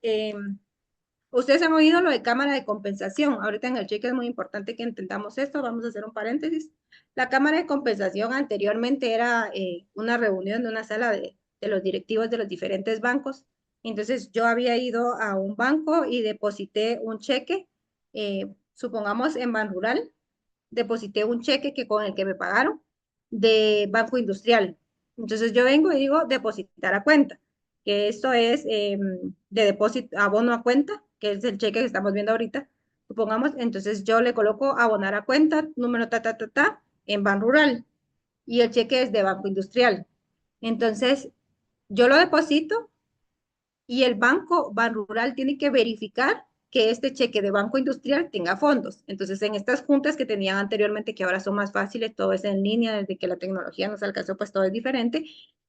Ustedes han oído lo de cámara de compensación. Ahorita en el cheque es muy importante que entendamos esto. Vamos a hacer un paréntesis. La cámara de compensación anteriormente era una reunión de una sala de los directivos de los diferentes bancos. Entonces yo había ido a un banco y deposité un cheque supongamos en Banrural, deposité un cheque que con el que me pagaron de Banco Industrial. Entonces yo vengo y digo depositar a cuenta, que esto es de depósito, abono a cuenta, que es el cheque que estamos viendo ahorita. Supongamos, entonces yo le coloco abonar a cuenta, número en Banrural, y el cheque es de Banco Industrial. Entonces, yo lo deposito y el Banco Banrural tiene que verificar que este cheque de Banco Industrial tenga fondos. Entonces, en estas juntas que tenían anteriormente, que ahora son más fáciles, todo es en línea, desde que la tecnología nos alcanzó, pues todo es diferente.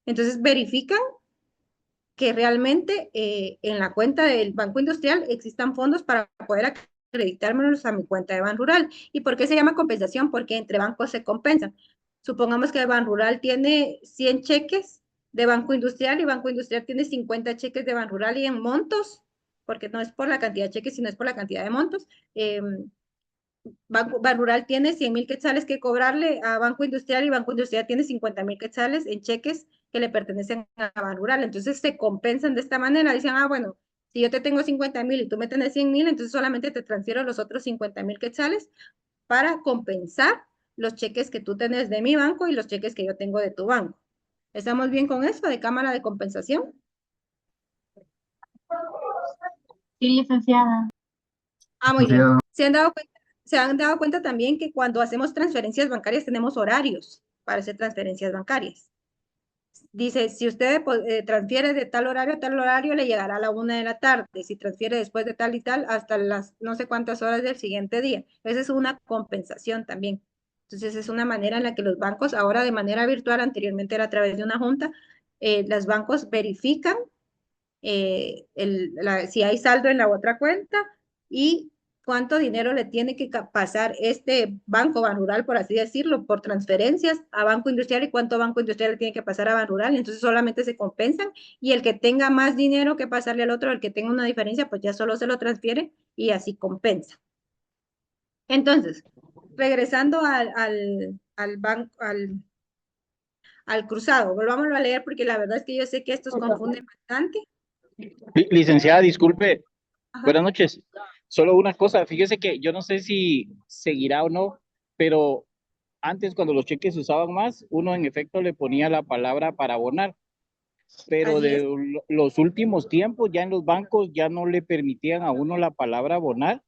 Entonces, verifican que realmente en la cuenta del Banco Industrial existan fondos para poder acreditármelos a mi cuenta de Banrural. ¿Y por qué se llama compensación? Porque entre bancos se compensan. Supongamos que Banrural tiene 100 cheques de Banco Industrial y Banco Industrial tiene 50 cheques de Banrural y en montos, porque no es por la cantidad de cheques, sino es por la cantidad de montos. Banrural tiene 100.000 quetzales que cobrarle a Banco Industrial y Banco Industrial tiene 50.000 quetzales en cheques que le pertenecen a Banrural. Entonces se compensan de esta manera. Dicen, bueno, si yo te tengo 50.000 y tú me tenés 100.000, entonces solamente te transfiero los otros 50.000 quetzales para compensar los cheques que tú tenés de mi banco y los cheques que yo tengo de tu banco. ¿Estamos bien con eso de cámara de compensación? Sí, licenciada. Muy bien. Se han dado cuenta también que cuando hacemos transferencias bancarias tenemos horarios para hacer transferencias bancarias. Dice, si usted transfiere de tal horario a tal horario, le llegará a la 1 de la tarde. Si transfiere después de tal y tal, hasta las no sé cuántas horas del siguiente día. Esa es una compensación también. Entonces, es una manera en la que los bancos, ahora de manera virtual, anteriormente era a través de una junta, los bancos verifican si hay saldo en la otra cuenta y cuánto dinero le tiene que pasar este banco Banrural, por así decirlo, por transferencias a Banco Industrial y cuánto Banco Industrial le tiene que pasar a Banrural. Entonces solamente se compensan y el que tenga más dinero que pasarle al otro, el que tenga una diferencia, pues ya solo se lo transfiere y así compensa. Entonces, regresando al banco, al cruzado, volvámoslo a leer porque la verdad es que yo sé que estos confunden bastante. Licenciada, disculpe. Ajá. Buenas noches. Solo una cosa, fíjese que yo no sé si seguirá o no, pero antes cuando los cheques se usaban más, uno en efecto le ponía la palabra para abonar, pero Así es. de los últimos tiempos ya en los bancos ya no le permitían a uno la palabra abonar,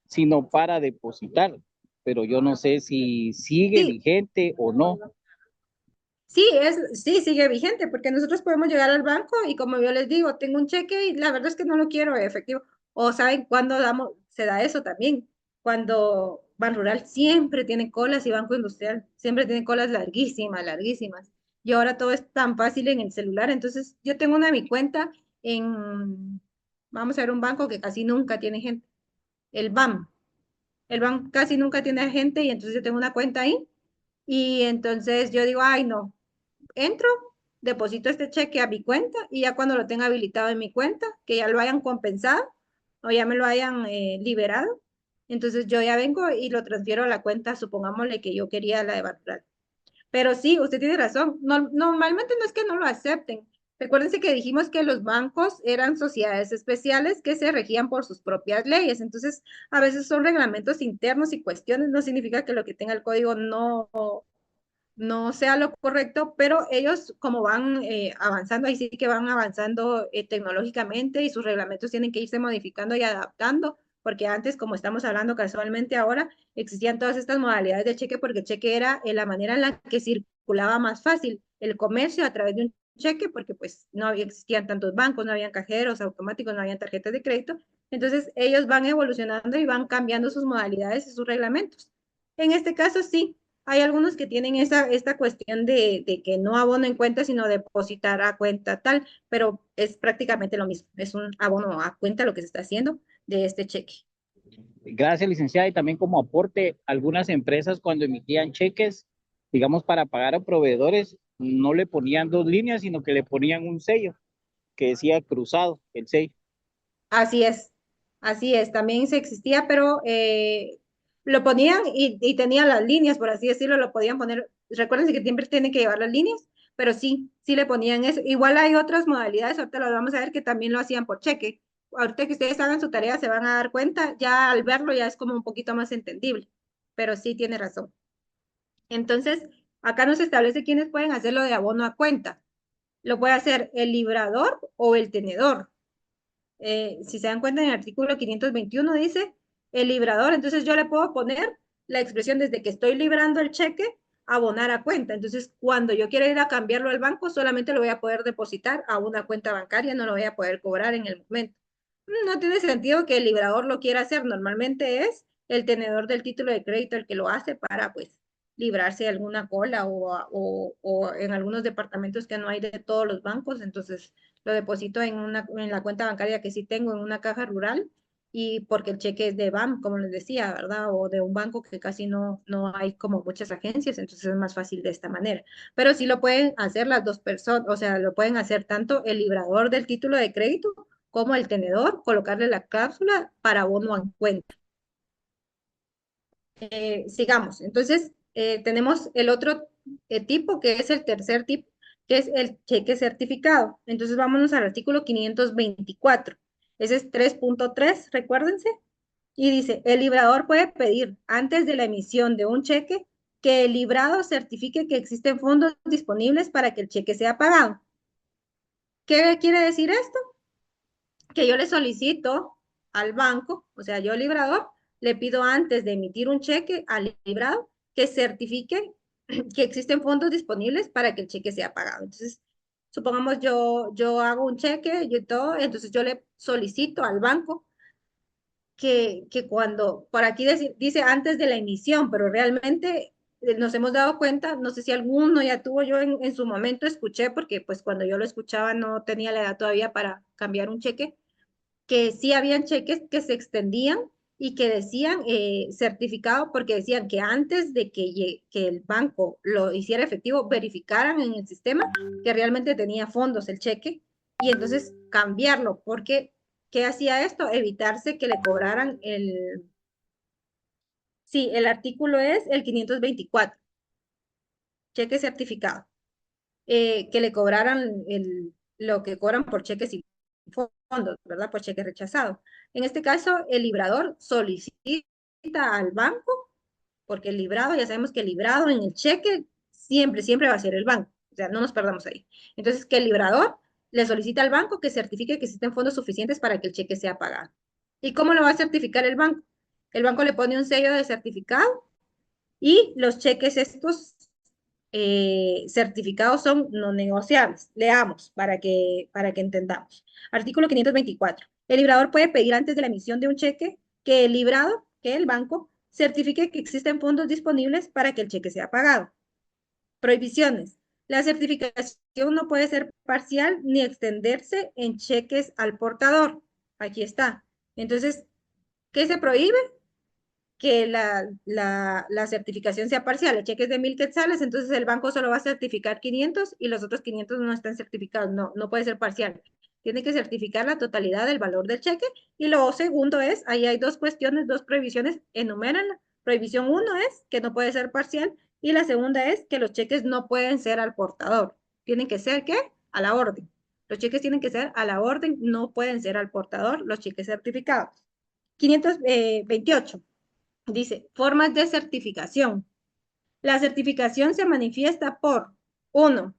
sino para depositar, pero yo no sé si sigue Sí. vigente o no. Sí, sigue vigente, porque nosotros podemos llegar al banco y como yo les digo, tengo un cheque y la verdad es que no lo quiero efectivo. O saben cuándo se da eso también. Cuando Banrural siempre tiene colas y Banco Industrial siempre tiene colas larguísimas, larguísimas. Y ahora todo es tan fácil en el celular. Entonces, yo tengo mi cuenta vamos a ver, un banco que casi nunca tiene gente, el BAM. El BAM casi nunca tiene gente y entonces yo tengo una cuenta ahí. Y entonces yo digo, ay, no, entro, deposito este cheque a mi cuenta y ya cuando lo tenga habilitado en mi cuenta, que ya lo hayan compensado o ya me lo hayan liberado, entonces yo ya vengo y lo transfiero a la cuenta, supongámosle que yo quería la de Banrural. Pero sí, usted tiene razón. Normalmente no es que no lo acepten. Recuérdense que dijimos que los bancos eran sociedades especiales que se regían por sus propias leyes. Entonces, a veces son reglamentos internos y cuestiones. No significa que lo que tenga el código no sea lo correcto, pero ellos como van avanzando, ahí sí que van avanzando tecnológicamente y sus reglamentos tienen que irse modificando y adaptando, porque antes, como estamos hablando casualmente ahora, existían todas estas modalidades de cheque porque el cheque era la manera en la que circulaba más fácil el comercio a través de un cheque, porque pues no existían tantos bancos, no habían cajeros automáticos, no habían tarjetas de crédito, entonces ellos van evolucionando y van cambiando sus modalidades y sus reglamentos. En este caso sí, hay algunos que tienen esta cuestión de que no abono en cuenta, sino depositar a cuenta tal, pero es prácticamente lo mismo. Es un abono a cuenta lo que se está haciendo de este cheque. Gracias, licenciada. Y también como aporte, algunas empresas cuando emitían cheques, digamos, para pagar a proveedores, no le ponían 2 líneas, sino que le ponían un sello que decía cruzado, el sello. Así es. También se existía, pero lo ponían y tenía las líneas, por así decirlo, lo podían poner. Recuérdense que siempre tienen que llevar las líneas, pero sí le ponían eso. Igual hay otras modalidades, ahorita lo vamos a ver, que también lo hacían por cheque. ahorita que ustedes hagan su tarea se van a dar cuenta, ya al verlo ya es como un poquito más entendible, pero sí tiene razón. Entonces, acá nos establece quiénes pueden hacerlo de abono a cuenta. Lo puede hacer el librador o el tenedor. Si se dan cuenta, en el artículo 521 dice el librador, entonces yo le puedo poner la expresión desde que estoy librando el cheque, abonar a cuenta. Entonces, cuando yo quiera ir a cambiarlo al banco, solamente lo voy a poder depositar a una cuenta bancaria, no lo voy a poder cobrar en el momento. No tiene sentido que el librador lo quiera hacer. Normalmente es el tenedor del título de crédito el que lo hace para, pues, librarse de alguna cola o en algunos departamentos que no hay de todos los bancos. Entonces, lo deposito en la cuenta bancaria que sí tengo en una caja rural y porque el cheque es de BAM, como les decía, ¿verdad? O de un banco que casi no hay como muchas agencias, entonces es más fácil de esta manera. Pero sí lo pueden hacer las dos personas, o sea, lo pueden hacer tanto el librador del título de crédito como el tenedor, colocarle la cláusula para abono en cuenta. Sigamos. Entonces, tenemos el otro tipo, que es el tercer tipo, que es el cheque certificado. Entonces, vámonos al artículo 524. Ese es 3.3, recuérdense. Y dice, el librador puede pedir antes de la emisión de un cheque que el librado certifique que existen fondos disponibles para que el cheque sea pagado. ¿Qué quiere decir esto? Que yo le solicito al banco, o sea, yo librador, le pido antes de emitir un cheque al librado que certifique que existen fondos disponibles para que el cheque sea pagado. Entonces, supongamos yo hago un cheque, yo todo, entonces yo le solicito al banco que cuando, por aquí dice antes de la emisión, pero realmente nos hemos dado cuenta, no sé si alguno ya tuvo, yo en su momento escuché, porque pues cuando yo lo escuchaba no tenía la edad todavía para cambiar un cheque, que sí habían cheques que se extendían y que decían certificado porque decían que antes de que el banco lo hiciera efectivo, verificaran en el sistema que realmente tenía fondos el cheque y entonces cambiarlo, porque ¿qué hacía esto? Evitarse que le cobraran sí, el artículo es el 524, cheque certificado, que le cobraran lo que cobran por cheques sin fondos, ¿verdad? Por cheque rechazado. En este caso, el librador solicita al banco, porque el librado, ya sabemos que el librado en el cheque siempre va a ser el banco. O sea, no nos perdamos ahí. Entonces, que el librador le solicita al banco que certifique que existen fondos suficientes para que el cheque sea pagado. ¿Y cómo lo va a certificar el banco? El banco le pone un sello de certificado y los cheques estos certificados son no negociables. Leamos para que entendamos. Artículo 524. El librador puede pedir antes de la emisión de un cheque que el librado, que el banco, certifique que existen fondos disponibles para que el cheque sea pagado. Prohibiciones. La certificación no puede ser parcial ni extenderse en cheques al portador. Aquí está. Entonces, ¿qué se prohíbe? Que la certificación sea parcial. El cheque es de 1,000 quetzales, entonces el banco solo va a certificar 500 y los otros 500 no están certificados. No puede ser parcial. Tiene que certificar la totalidad del valor del cheque. Y lo segundo es, ahí hay dos cuestiones, dos prohibiciones, enuméranla. Prohibición 1 es que no puede ser parcial y la segunda es que los cheques no pueden ser al portador. Tienen que ser, ¿qué? A la orden. Los cheques tienen que ser a la orden, no pueden ser al portador los cheques certificados. 528. Dice, formas de certificación. La certificación se manifiesta por, 1,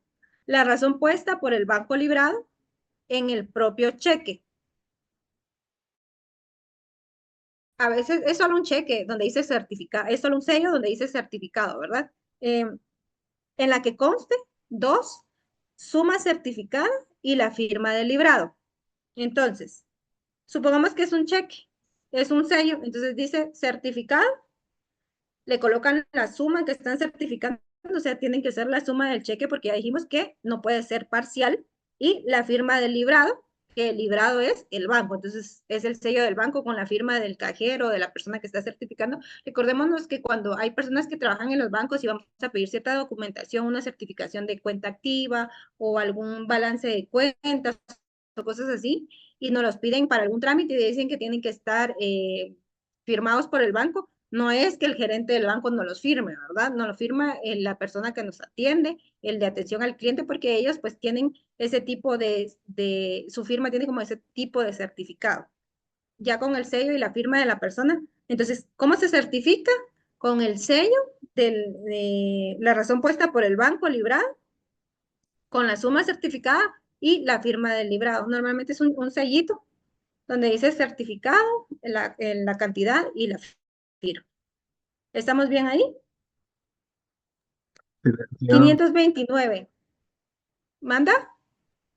la razón puesta por el banco librado en el propio cheque. A veces es solo un cheque donde dice certificado, es solo un sello donde dice certificado, ¿verdad? En la que conste, 2, suma certificada y la firma del librado. Entonces, supongamos que es un cheque, es un sello, entonces dice certificado, le colocan la suma que están certificando, o sea, tienen que ser la suma del cheque porque ya dijimos que no puede ser parcial, y la firma del librado, que el librado es el banco, entonces es el sello del banco con la firma del cajero, de la persona que está certificando. Recordémonos que cuando hay personas que trabajan en los bancos y vamos a pedir cierta documentación, una certificación de cuenta activa o algún balance de cuentas o cosas así, y nos los piden para algún trámite y dicen que tienen que estar firmados por el banco, No es que el gerente del banco no los firme, ¿verdad? No lo firma la persona que nos atiende, el de atención al cliente, porque ellos pues tienen ese tipo su firma tiene como ese tipo de certificado. Ya con el sello y la firma de la persona. Entonces, ¿cómo se certifica? Con el sello de la razón puesta por el banco librado, con la suma certificada y la firma del librado. Normalmente es un sellito donde dice certificado, la cantidad y la firma. ¿Estamos bien ahí? Sí, licenciada. 529. ¿Manda?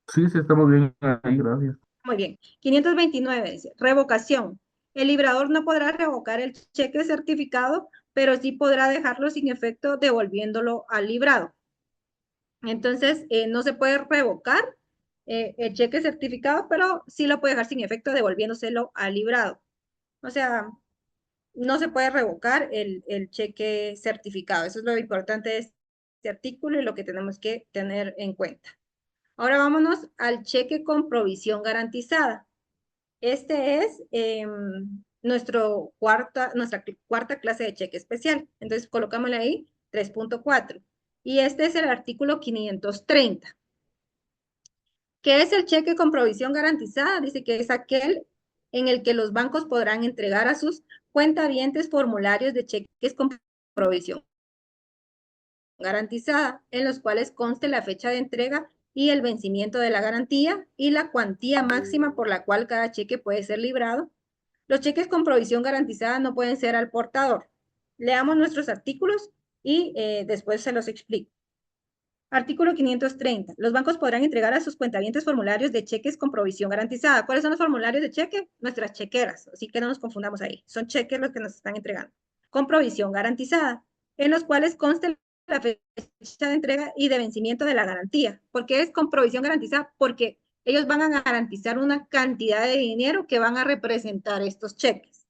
Sí, estamos bien ahí, gracias. Muy bien. 529 dice, revocación. El librador no podrá revocar el cheque certificado, pero sí podrá dejarlo sin efecto devolviéndolo al librado. Entonces, no se puede revocar el cheque certificado, pero sí lo puede dejar sin efecto devolviéndoselo al librado. O sea, no se puede revocar el cheque certificado. Eso es lo importante de este artículo y lo que tenemos que tener en cuenta. Ahora vámonos al cheque con provisión garantizada. Este es nuestra cuarta clase de cheque especial. Entonces, colocámosle ahí 3.4. Y este es el artículo 530. ¿Qué es el cheque con provisión garantizada? Dice que es aquel en el que los bancos podrán entregar a sus cuentavientes formularios de cheques con provisión garantizada, en los cuales conste la fecha de entrega y el vencimiento de la garantía y la cuantía máxima por la cual cada cheque puede ser librado. Los cheques con provisión garantizada no pueden ser al portador. Leamos nuestros artículos y después se los explico. Artículo 530. Los bancos podrán entregar a sus cuentavientes formularios de cheques con provisión garantizada. ¿Cuáles son los formularios de cheque? Nuestras chequeras, así que no nos confundamos ahí. Son cheques los que nos están entregando. Con provisión garantizada, en los cuales conste la fecha de entrega y de vencimiento de la garantía. ¿Por qué es con provisión garantizada? Porque ellos van a garantizar una cantidad de dinero que van a representar estos cheques.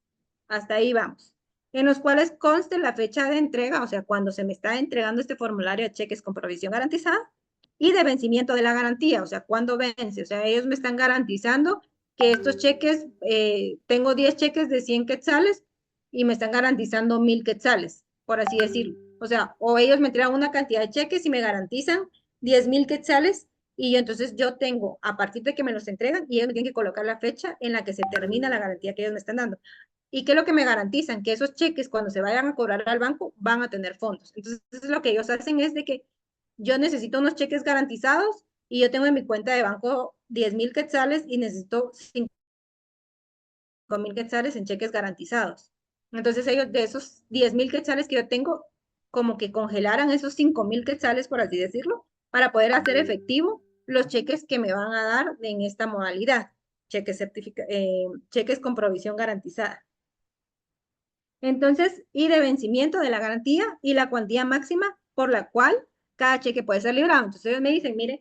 Hasta ahí vamos. En los cuales conste la fecha de entrega, o sea, cuando se me está entregando este formulario de cheques con provisión garantizada, y de vencimiento de la garantía, o sea, cuando vence. O sea, ellos me están garantizando que estos cheques, tengo 10 cheques de 100 quetzales y me están garantizando 1000 quetzales, por así decirlo. O sea, o ellos me entregan una cantidad de cheques y me garantizan 10,000 quetzales y entonces yo tengo, a partir de que me los entregan, y ellos me tienen que colocar la fecha en la que se termina la garantía que ellos me están dando. ¿Y qué es lo que me garantizan? Que esos cheques, cuando se vayan a cobrar al banco, van a tener fondos. Entonces, lo que ellos hacen es de que yo necesito unos cheques garantizados y yo tengo en mi cuenta de banco 10,000 quetzales y necesito 5,000 quetzales en cheques garantizados. Entonces, ellos de esos 10,000 quetzales que yo tengo, como que congelaran esos 5,000 quetzales, por así decirlo, para poder hacer efectivo los cheques que me van a dar en esta modalidad, cheques con provisión garantizada. Entonces, y de vencimiento de la garantía y la cuantía máxima por la cual cada cheque puede ser librado. Entonces ellos me dicen, mire,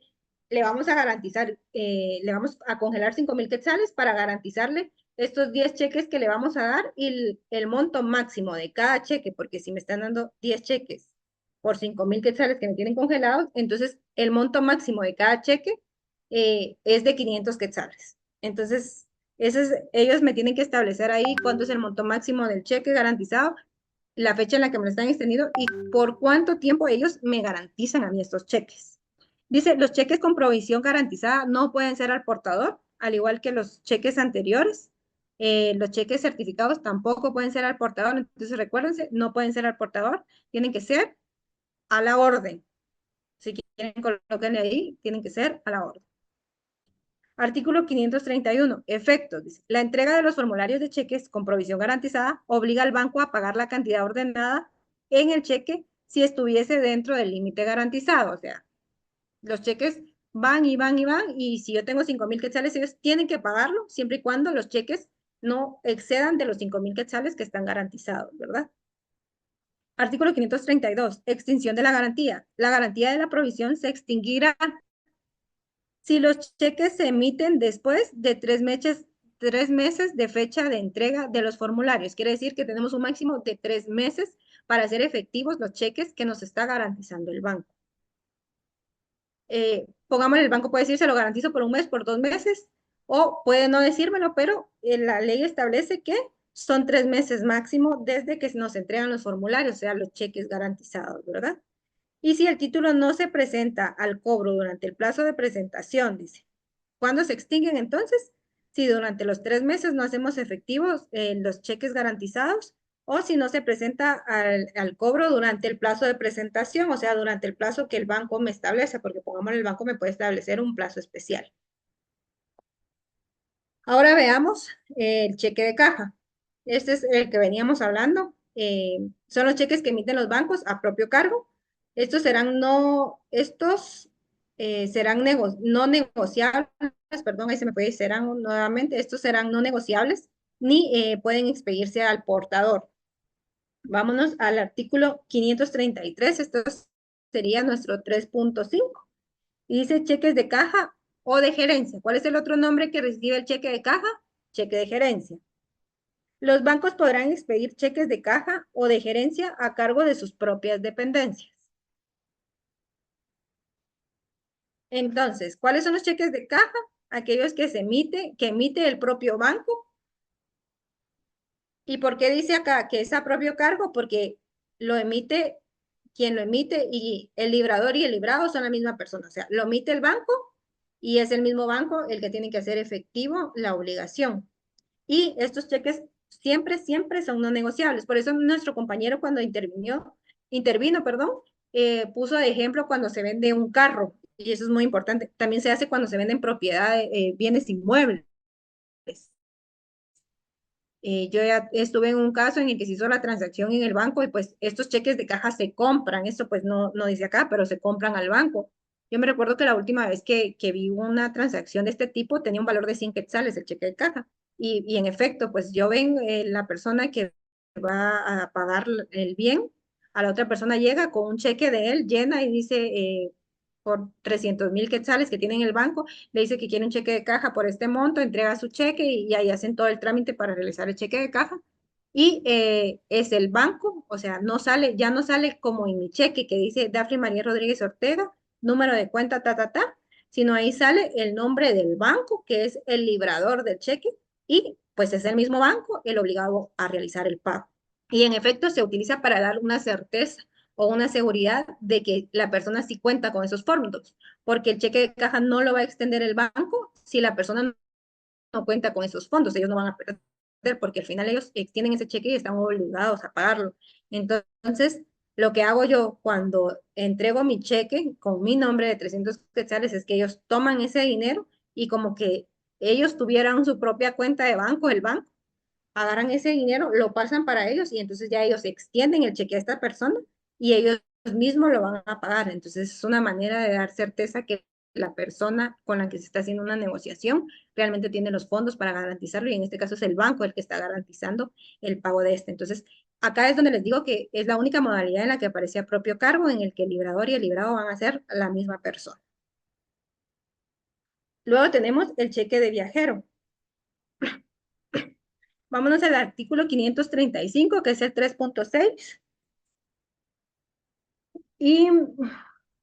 le vamos a garantizar, le vamos a congelar 5,000 quetzales para garantizarle estos 10 cheques que le vamos a dar y el monto máximo de cada cheque, porque si me están dando 10 cheques por 5,000 quetzales que me tienen congelados, entonces el monto máximo de cada cheque es de 500 quetzales. Entonces, ellos me tienen que establecer ahí cuánto es el monto máximo del cheque garantizado, la fecha en la que me lo están extendiendo y por cuánto tiempo ellos me garantizan a mí estos cheques. Dice, los cheques con provisión garantizada no pueden ser al portador, al igual que los cheques anteriores. Los cheques certificados tampoco pueden ser al portador, entonces recuérdense, no pueden ser al portador, tienen que ser a la orden. Si quieren colocarle ahí, tienen que ser a la orden. Artículo 531. Efectos. Dice, la entrega de los formularios de cheques con provisión garantizada obliga al banco a pagar la cantidad ordenada en el cheque si estuviese dentro del límite garantizado. O sea, los cheques van y van y van y si yo tengo 5,000 quetzales, ellos tienen que pagarlo siempre y cuando los cheques no excedan de los 5,000 quetzales que están garantizados, ¿verdad? Artículo 532. Extinción de la garantía. La garantía de la provisión se extinguirá si los cheques se emiten después de 3 meses de fecha de entrega de los formularios. Quiere decir que tenemos un máximo de 3 meses para hacer efectivos los cheques que nos está garantizando el banco. Pongámosle, el banco puede decir, se lo garantizo por 1 mes, por 2 meses, o puede no decírmelo, pero la ley establece que son 3 meses máximo desde que nos entregan los formularios, o sea, los cheques garantizados, ¿verdad? Y si el título no se presenta al cobro durante el plazo de presentación, dice, ¿cuándo se extinguen entonces? Si durante los 3 meses no hacemos efectivos los cheques garantizados, o si no se presenta al cobro durante el plazo de presentación, o sea, durante el plazo que el banco me establece, porque pongamos el banco me puede establecer un plazo especial. Ahora veamos el cheque de caja. Este es el que veníamos hablando. Son los cheques que emiten los bancos a propio cargo. Estos serán no negociables, perdón, ahí se me puede decir, serán nuevamente, estos serán no negociables, ni pueden expedirse al portador. Vámonos al artículo 533, esto sería nuestro 3.5. Y dice cheques de caja o de gerencia. ¿Cuál es el otro nombre que recibe el cheque de caja? Cheque de gerencia. Los bancos podrán expedir cheques de caja o de gerencia a cargo de sus propias dependencias. Entonces, ¿cuáles son los cheques de caja? Aquellos que emite el propio banco. ¿Y por qué dice acá que es a propio cargo? Porque quien lo emite y el librador y el librado son la misma persona. O sea, lo emite el banco y es el mismo banco el que tiene que hacer efectivo la obligación. Y estos cheques siempre son no negociables. Por eso nuestro compañero cuando intervino, puso de ejemplo cuando se vende un carro. Y eso es muy importante. También se hace cuando se venden propiedades, bienes inmuebles. Yo ya estuve en un caso en el que se hizo la transacción en el banco y pues estos cheques de caja se compran. Esto pues no dice acá, pero se compran al banco. Yo me recuerdo que la última vez que vi una transacción de este tipo tenía un valor de 100 quetzales el cheque de caja. Y en efecto, pues yo ven la persona que va a pagar el bien, a la otra persona llega con un cheque de él, llena y dice por 300,000 quetzales que tiene en el banco, le dice que quiere un cheque de caja por este monto, entrega su cheque y ahí hacen todo el trámite para realizar el cheque de caja. Y es el banco, o sea, ya no sale como en mi cheque que dice Dafne María Rodríguez Ortega, número de cuenta, sino ahí sale el nombre del banco, que es el librador del cheque, y pues es el mismo banco el obligado a realizar el pago. Y en efecto se utiliza para dar una certeza o una seguridad de que la persona sí cuenta con esos fondos, porque el cheque de caja no lo va a extender el banco si la persona no cuenta con esos fondos, ellos no van a perder, porque al final ellos extienden ese cheque y están obligados a pagarlo. Entonces, lo que hago yo cuando entrego mi cheque con mi nombre de 300 quetzales es que ellos toman ese dinero y como que ellos tuvieran su propia cuenta de banco, el banco, agarran ese dinero, lo pasan para ellos y entonces ya ellos extienden el cheque a esta persona y ellos mismos lo van a pagar. Entonces es una manera de dar certeza que la persona con la que se está haciendo una negociación realmente tiene los fondos para garantizarlo y en este caso es el banco el que está garantizando el pago de este. Entonces acá es donde les digo que es la única modalidad en la que aparece a propio cargo en el que el librador y el librado van a ser la misma persona. Luego tenemos el cheque de viajero. Vámonos al artículo 535, que es el 3.6. Y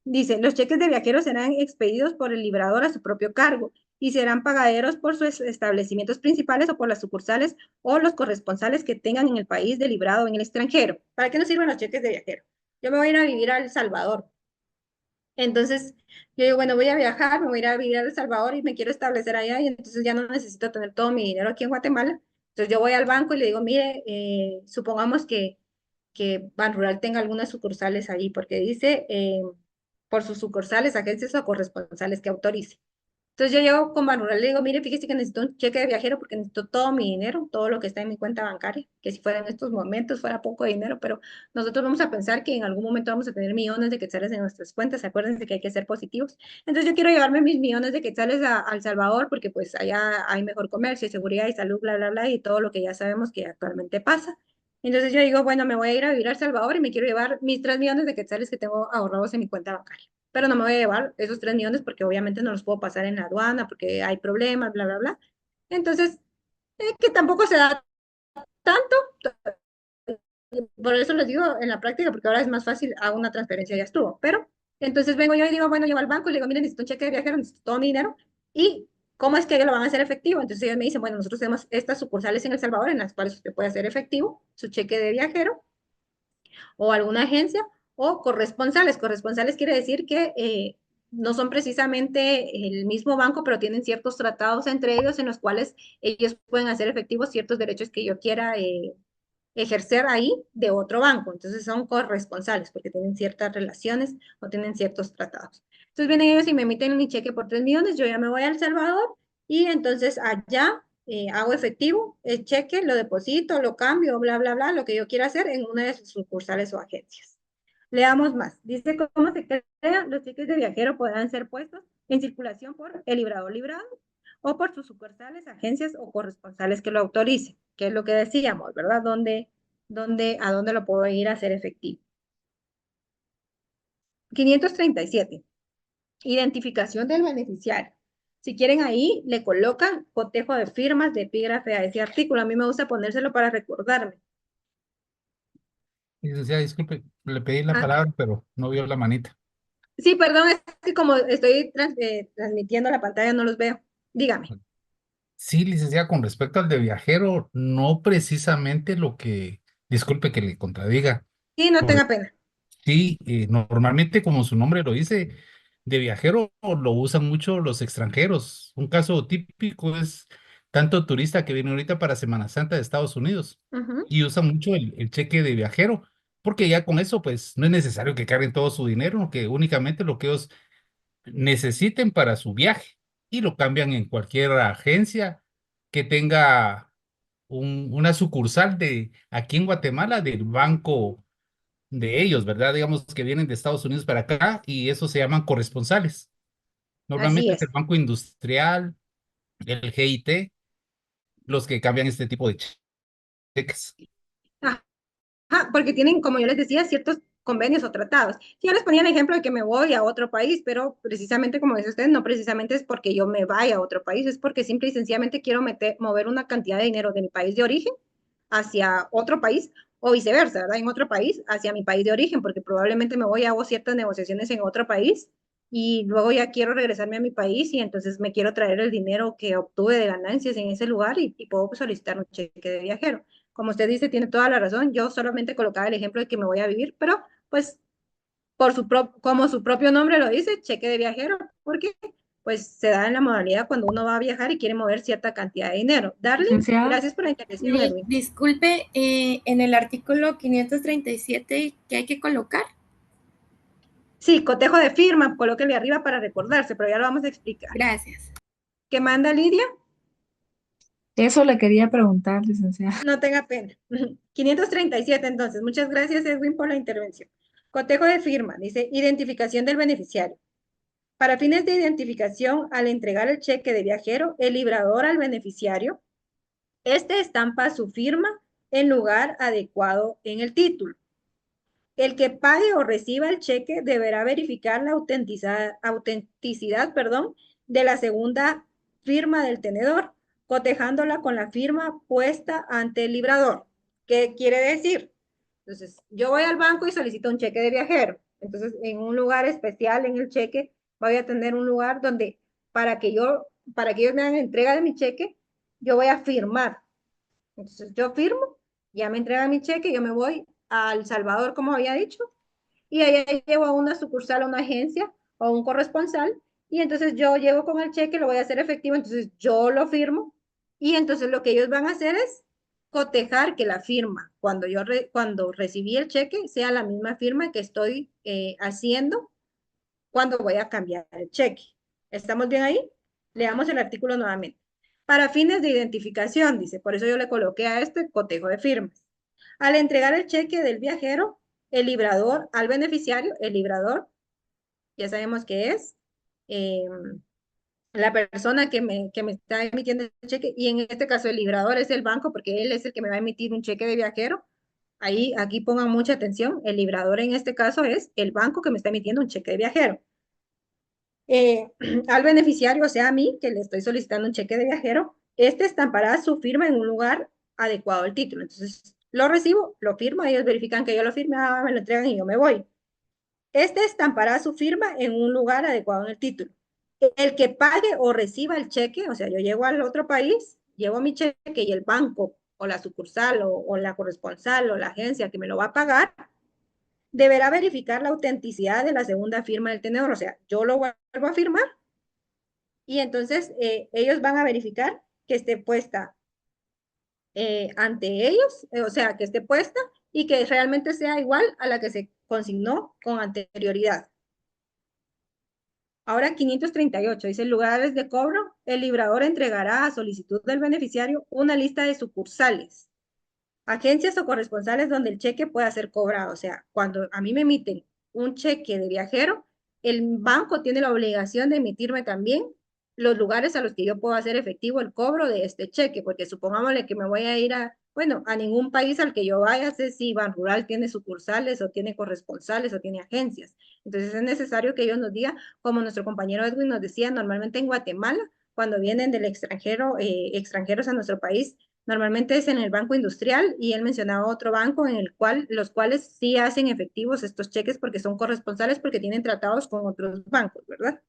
dice, los cheques de viajeros serán expedidos por el librador a su propio cargo y serán pagaderos por sus establecimientos principales o por las sucursales o los corresponsales que tengan en el país de librado o en el extranjero. ¿Para qué nos sirven los cheques de viajero? Yo me voy a ir a vivir a El Salvador. Entonces, yo digo, bueno, voy a viajar, me voy a ir a vivir a El Salvador y me quiero establecer allá y entonces ya no necesito tener todo mi dinero aquí en Guatemala. Entonces yo voy al banco y le digo, mire, supongamos que Banrural tenga algunas sucursales ahí, porque dice por sus sucursales, agencias o corresponsales que autorice. Entonces yo llego con Banrural y le digo, mire, fíjese que necesito un cheque de viajero porque necesito todo mi dinero, todo lo que está en mi cuenta bancaria, que si fuera en estos momentos fuera poco dinero, pero nosotros vamos a pensar que en algún momento vamos a tener millones de quetzales en nuestras cuentas, acuérdense que hay que ser positivos. Entonces yo quiero llevarme mis millones de quetzales a El Salvador porque pues allá hay mejor comercio y seguridad y salud, bla, bla, bla, y todo lo que ya sabemos que actualmente pasa. Entonces yo digo, bueno, me voy a ir a vivir a El Salvador y me quiero llevar mis 3 millones de quetzales que tengo ahorrados en mi cuenta bancaria. Pero no me voy a llevar esos 3 millones porque obviamente no los puedo pasar en la aduana porque hay problemas, bla, bla, bla. Entonces, que tampoco se da tanto. Por eso les digo en la práctica, porque ahora es más fácil, hago una transferencia y ya estuvo. Pero entonces vengo yo y digo, bueno, llevo al banco y le digo, miren, necesito un cheque de viajero, necesito todo mi dinero. Y ¿Cómo es que ellos lo van a hacer efectivo? Entonces ellos me dicen, bueno, nosotros tenemos estas sucursales en El Salvador en las cuales usted puede hacer efectivo su cheque de viajero o alguna agencia o corresponsales. Corresponsales quiere decir que no son precisamente el mismo banco, pero tienen ciertos tratados entre ellos en los cuales ellos pueden hacer efectivos ciertos derechos que yo quiera ejercer ahí de otro banco. Entonces son corresponsales porque tienen ciertas relaciones o tienen ciertos tratados. Entonces vienen ellos y me emiten mi cheque por 3 millones, yo ya me voy a El Salvador y entonces allá hago efectivo el cheque, lo deposito, lo cambio, bla, bla, bla, lo que yo quiera hacer en una de sus sucursales o agencias. Leamos más. Dice cómo se crea. Los cheques de viajero podrán ser puestos en circulación por el librador librado o por sus sucursales, agencias o corresponsales que lo autoricen, que es lo que decíamos, ¿verdad? ¿A dónde lo puedo ir a hacer efectivo? 537. Identificación del beneficiario. Si quieren ahí, le colocan cotejo de firmas de epígrafe a ese artículo. A mí me gusta ponérselo para recordarme. Licenciada, disculpe, le pedí la Ah, palabra, pero no vio la manita. sí, perdón, es que como estoy transmitiendo la pantalla, no los veo. Dígame. Sí, licenciada, con respecto al de viajero, no precisamente lo que, disculpe que le contradiga. Sí, no tenga pena. Sí, normalmente, como su nombre lo dice, de viajero lo usan mucho los extranjeros. Un caso típico es tanto turista que viene ahorita para Semana Santa de Estados Unidos Ujú. y usa mucho el cheque de viajero, porque ya con eso, pues, no es necesario que carguen todo su dinero, que únicamente lo que ellos necesiten para su viaje y lo cambian en cualquier agencia que tenga una sucursal de aquí en Guatemala del banco de ellos, ¿verdad? Digamos que vienen de Estados Unidos para acá y eso se llaman corresponsales. Así Normalmente es el es. Banco Industrial, el GIT, los que cambian este tipo de cheques. Ajá, porque tienen, como yo les decía, ciertos convenios o tratados. Yo les ponía el ejemplo de que me voy a otro país, pero precisamente como dice usted, no precisamente es porque yo me vaya a otro país, es porque simple y sencillamente quiero mover una cantidad de dinero de mi país de origen hacia otro país o viceversa, ¿verdad? En otro país hacia mi país de origen, porque probablemente me voy y hago ciertas negociaciones en otro país y luego ya quiero regresarme a mi país y entonces me quiero traer el dinero que obtuve de ganancias en ese lugar y puedo solicitar un cheque de viajero. Como usted dice, tiene toda la razón. Yo solamente colocaba el ejemplo de que me voy a vivir, pero pues como su propio nombre lo dice, cheque de viajero, porque pues se da en la modalidad cuando uno va a viajar y quiere mover cierta cantidad de dinero. Darling, Licenciada, gracias por la intervención, Edwin. Disculpe, en el artículo 537, ¿qué hay que colocar? Sí, cotejo de firma, colóquele arriba para recordarse, pero ya lo vamos a explicar. Gracias. ¿Qué manda Lidia? eso le quería preguntar, licenciada. No tenga pena. 537, entonces. Muchas gracias, Edwin, por la intervención. Cotejo de firma, dice identificación del beneficiario. Para fines de identificación, al entregar el cheque de viajero, el librador al beneficiario, este estampa su firma en lugar adecuado en el título. El que pague o reciba el cheque deberá verificar la autenticidad, de la segunda firma del tenedor, cotejándola con la firma puesta ante el librador. ¿Qué quiere decir? Entonces, yo voy al banco y solicito un cheque de viajero. Entonces, en un lugar especial en el cheque, voy a tener un lugar donde para que ellos me hagan entrega de mi cheque, yo voy a firmar. Entonces, yo firmo, ya me entrega mi cheque, yo me voy a El Salvador, como había dicho, y allá llevo a una sucursal, a una agencia o un corresponsal, y entonces yo llevo con el cheque, lo voy a hacer efectivo, entonces yo lo firmo, y entonces lo que ellos van a hacer es cotejar que la firma, cuando recibí el cheque, sea la misma firma que estoy haciendo cuando voy a cambiar el cheque. ¿Estamos bien ahí? Leamos el artículo nuevamente. Para fines de identificación, dice, por eso yo le coloqué a este cotejo de firmas. Al entregar el cheque del viajero, el librador al beneficiario, el librador, ya sabemos que es la persona que me está emitiendo el cheque, y en este caso el librador es el banco, porque él es el que me va a emitir un cheque de viajero. Aquí pongan mucha atención, el librador en este caso es el banco que me está emitiendo un cheque de viajero. Al beneficiario, o sea, a mí, que le estoy solicitando un cheque de viajero, este estampará su firma en un lugar adecuado al título. Entonces, lo recibo, lo firmo, ellos verifican que yo lo firme, me lo entregan y yo me voy. Este estampará su firma en un lugar adecuado en el título. el que pague o reciba el cheque, o sea, yo llego al otro país, llevo mi cheque y el banco o la sucursal o la corresponsal o la agencia que me lo va a pagar, deberá verificar la autenticidad de la segunda firma del tenedor. O sea, yo lo vuelvo a firmar y entonces ellos van a verificar que esté puesta ante ellos, o sea, que esté puesta y que realmente sea igual a la que se consignó con anterioridad. Ahora 538 dice, lugares de cobro, el librador entregará a solicitud del beneficiario una lista de sucursales, agencias o corresponsales donde el cheque pueda ser cobrado. O sea, cuando a mí me emiten un cheque de viajero, el banco tiene la obligación de emitirme también los lugares a los que yo puedo hacer efectivo el cobro de este cheque, porque supongámosle que me voy a ir a, bueno, a ningún país al que yo vaya, sé si Banrural tiene sucursales o tiene corresponsales o tiene agencias. Entonces es necesario que ellos nos digan, como nuestro compañero Edwin nos decía, normalmente en Guatemala, cuando vienen del extranjero, extranjeros a nuestro país, normalmente es en el Banco Industrial y él mencionaba otro banco en el cual, los cuales sí hacen efectivos estos cheques porque son corresponsales porque tienen tratados con otros bancos, ¿verdad?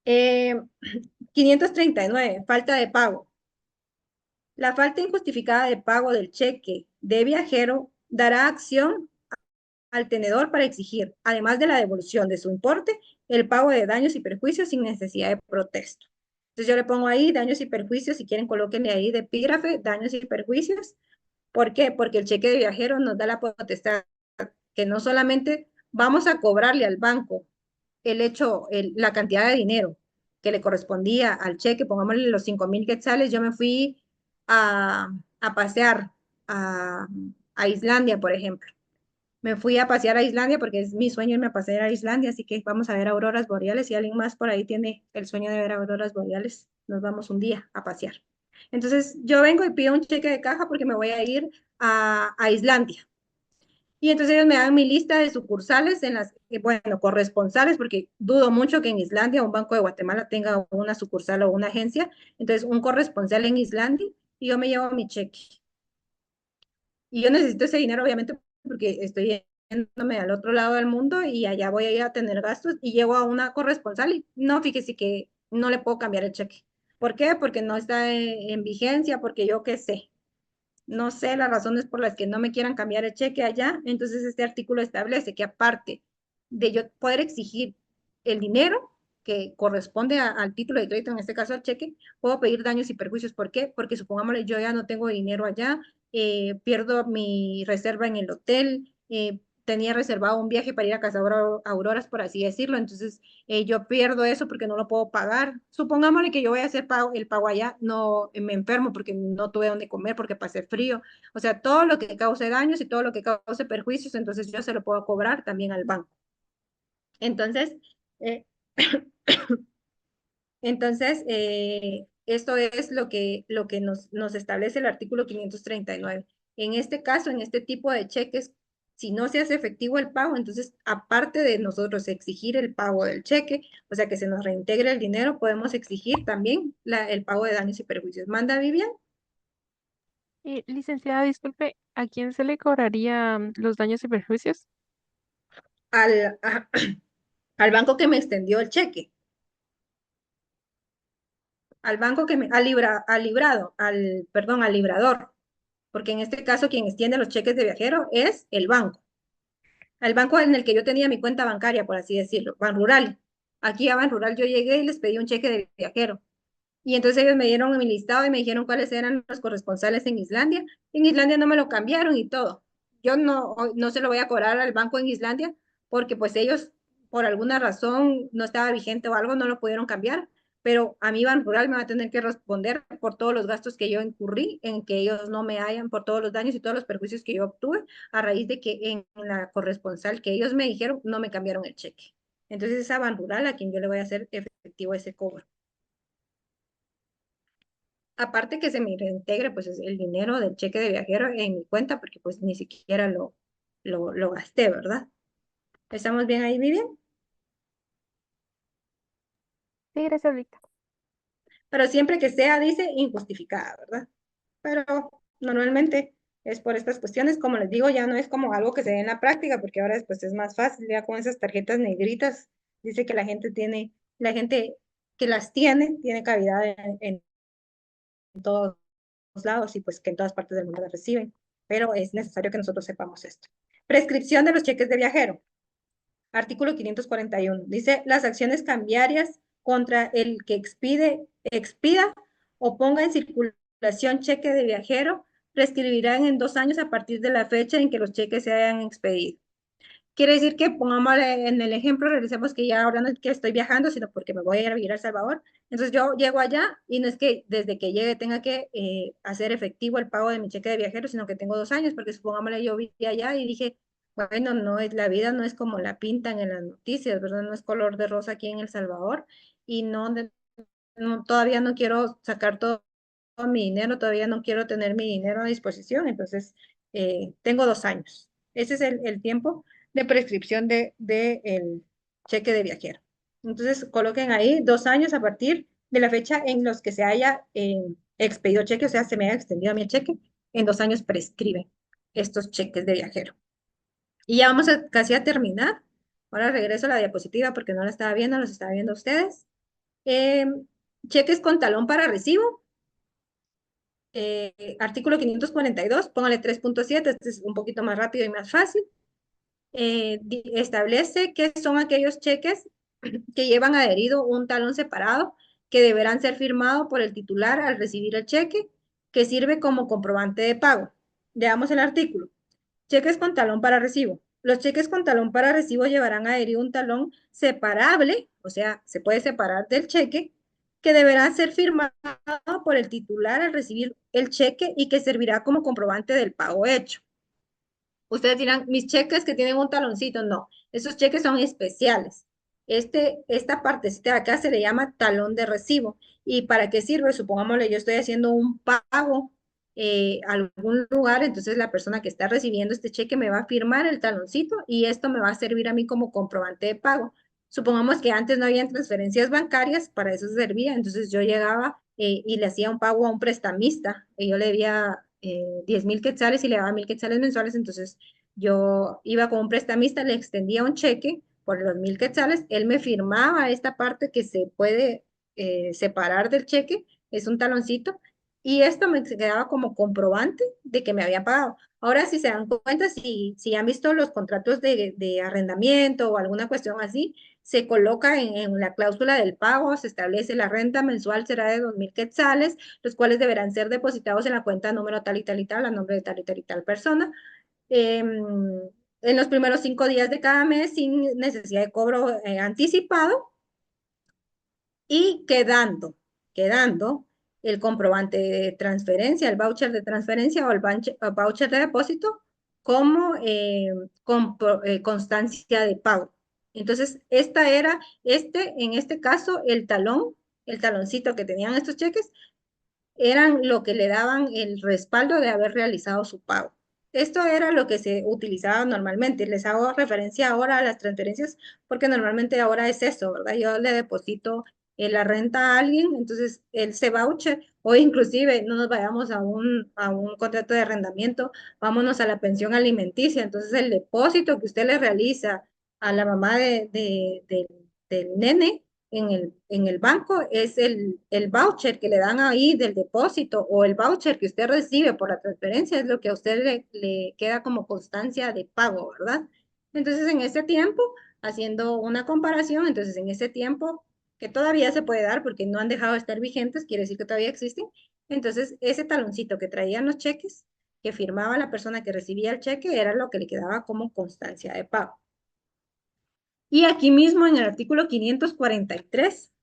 539, falta de pago. La falta injustificada de pago del cheque de viajero dará acción al tenedor para exigir, además de la devolución de su importe, el pago de daños y perjuicios sin necesidad de protesto. Entonces yo le pongo ahí daños y perjuicios, si quieren colóquenle ahí de epígrafe, daños y perjuicios. ¿Por qué? Porque el cheque de viajero nos da la potestad que no solamente vamos a cobrarle al banco la cantidad de dinero que le correspondía al cheque, pongámosle los 5,000 quetzales, yo me fui a pasear a Islandia, por ejemplo. Me fui a pasear a Islandia porque es mi sueño irme a pasear a Islandia, así que vamos a ver auroras boreales. Si alguien más por ahí tiene el sueño de ver auroras boreales, nos vamos un día a pasear. Entonces, yo vengo y pido un cheque de caja porque me voy a ir a Islandia. Y entonces ellos me dan mi lista de sucursales en las, bueno, corresponsales, porque dudo mucho que en Islandia un banco de Guatemala tenga una sucursal o una agencia. Entonces, un corresponsal en Islandia y yo me llevo mi cheque. Y yo necesito ese dinero, obviamente, porque estoy yéndome al otro lado del mundo y allá voy a ir a tener gastos y llego a una corresponsal y no, fíjese que no le puedo cambiar el cheque. ¿Por qué? Porque no está en vigencia, porque yo qué sé. No sé las razones por las que no me quieran cambiar el cheque allá. Entonces, este artículo establece que aparte de yo poder exigir el dinero que corresponde al título de crédito, en este caso al cheque, puedo pedir daños y perjuicios. ¿Por qué? Porque supongámosle, yo ya no tengo dinero allá, pierdo mi reserva en el hotel, tenía reservado un viaje para ir a Casa Auroras, por así decirlo, entonces yo pierdo eso porque no lo puedo pagar. Supongámosle que yo voy a hacer el pago allá, no me enfermo porque no tuve dónde comer, porque pasé frío, o sea, todo lo que cause daños y todo lo que cause perjuicios, entonces yo se lo puedo cobrar también al banco. Entonces, eh, esto es lo que nos establece el artículo 539. En este caso, en este tipo de cheques, si no se hace efectivo el pago, entonces, aparte de nosotros exigir el pago del cheque, o sea, que se nos reintegre el dinero, podemos exigir también el pago de daños y perjuicios. ¿Manda, Vivian? Licenciada, disculpe, ¿a quién se le cobrarían los daños y perjuicios? Al, al banco que me extendió el cheque. Al banco que al librador, porque en este caso quien extiende los cheques de viajero es el banco. Al banco en el que yo tenía mi cuenta bancaria, por así decirlo, Banrural. Aquí a Banrural yo llegué y les pedí un cheque de viajero. Y entonces ellos me dieron mi listado y me dijeron cuáles eran los corresponsales en Islandia. En Islandia no me lo cambiaron y todo. Yo no se lo voy a cobrar al banco en Islandia porque pues ellos por alguna razón no estaba vigente o algo, no lo pudieron cambiar. Pero a mí Banrural me va a tener que responder por todos los gastos que yo incurrí en que ellos no me hayan, por todos los daños y todos los perjuicios que yo obtuve a raíz de que en la corresponsal que ellos me dijeron no me cambiaron el cheque. Entonces es a Banrural a quien yo le voy a hacer efectivo ese cobro. Aparte que se me reintegre pues el dinero del cheque de viajero en mi cuenta porque pues ni siquiera lo gasté, ¿verdad? ¿Estamos bien ahí, Vivian? Sí, gracias, Víctor. Pero siempre que sea, dice, injustificada, ¿verdad? Pero normalmente es por estas cuestiones, como les digo, ya no es como algo que se ve en la práctica, porque ahora después es más fácil, ya con esas tarjetas negritas dice que la gente que las tiene cavidad en todos lados y pues que en todas partes del mundo las reciben, pero es necesario que nosotros sepamos esto. Prescripción de los cheques de viajero. Artículo 541. Dice, las acciones cambiarias contra el que expida o ponga en circulación cheque de viajero prescribirán en 2 años a partir de la fecha en que los cheques se hayan expedido. Quiere decir que, pongámosle en el ejemplo, realicemos que ya ahora no es que estoy viajando, sino porque me voy a ir a vivir a El Salvador. Entonces yo llego allá y no es que desde que llegue tenga que hacer efectivo el pago de mi cheque de viajero, sino que tengo 2 años, porque supongámosle yo viví allá y dije, bueno, no es, la vida no es como la pintan en las noticias, ¿verdad? No es color de rosa aquí en El Salvador y todavía no quiero sacar todo mi dinero, todavía no quiero tener mi dinero a disposición, entonces tengo 2 años. Ese es el tiempo de prescripción de el cheque de viajero. Entonces coloquen ahí 2 años a partir de la fecha en los que se haya expedido cheque, o sea, se me haya extendido mi cheque, en 2 años prescriben estos cheques de viajero. Y ya vamos casi a terminar. Ahora regreso a la diapositiva porque no la estaba viendo, los estaba viendo ustedes. Cheques con talón para recibo. Artículo 542, póngale 3.7, este es un poquito más rápido y más fácil. Establece que son aquellos cheques que llevan adherido un talón separado que deberán ser firmados por el titular al recibir el cheque, que sirve como comprobante de pago. Veamos el artículo. Cheques con talón para recibo. Los cheques con talón para recibo llevarán adherido un talón separable, o sea, se puede separar del cheque, que deberá ser firmado por el titular al recibir el cheque y que servirá como comprobante del pago hecho. Ustedes dirán, mis cheques que tienen un taloncito, no, esos cheques son especiales. Esta partecita de acá se le llama talón de recibo. ¿Y para qué sirve? Supongámosle, yo estoy haciendo un pago a algún lugar, entonces la persona que está recibiendo este cheque me va a firmar el taloncito y esto me va a servir a mí como comprobante de pago. Supongamos que antes no habían transferencias bancarias, para eso servía, entonces yo llegaba y le hacía un pago a un prestamista, y yo le debía 10,000 quetzales y le daba 1,000 quetzales mensuales, entonces yo iba con un prestamista, le extendía un cheque por los 1,000 quetzales, él me firmaba esta parte que se puede separar del cheque, es un taloncito, y esto me quedaba como comprobante de que me había pagado. Ahora, si se dan cuenta, si han visto los contratos de arrendamiento o alguna cuestión así, se coloca en la cláusula del pago, se establece la renta mensual será de 2,000 quetzales, los cuales deberán ser depositados en la cuenta número tal y tal y tal, a nombre de tal y tal persona, en los primeros 5 días de cada mes sin necesidad de cobro anticipado y quedando el comprobante de transferencia, el voucher de transferencia o el voucher de depósito como constancia de pago. Entonces, en este caso, el taloncito que tenían estos cheques, eran lo que le daban el respaldo de haber realizado su pago. Esto era lo que se utilizaba normalmente. Les hago referencia ahora a las transferencias porque normalmente ahora es eso, ¿verdad? Yo le deposito la renta a alguien, entonces ese voucher, o inclusive no nos vayamos a un contrato de arrendamiento, vámonos a la pensión alimenticia. Entonces el depósito que usted le realiza a la mamá del nene en el banco es el voucher que le dan ahí del depósito o el voucher que usted recibe por la transferencia, es lo que a usted le queda como constancia de pago, ¿verdad? Entonces, en ese tiempo, haciendo una comparación, entonces en ese tiempo que todavía se puede dar porque no han dejado de estar vigentes, quiere decir que todavía existen, entonces ese taloncito que traían los cheques, que firmaba la persona que recibía el cheque, era lo que le quedaba como constancia de pago. Y aquí mismo en el artículo 543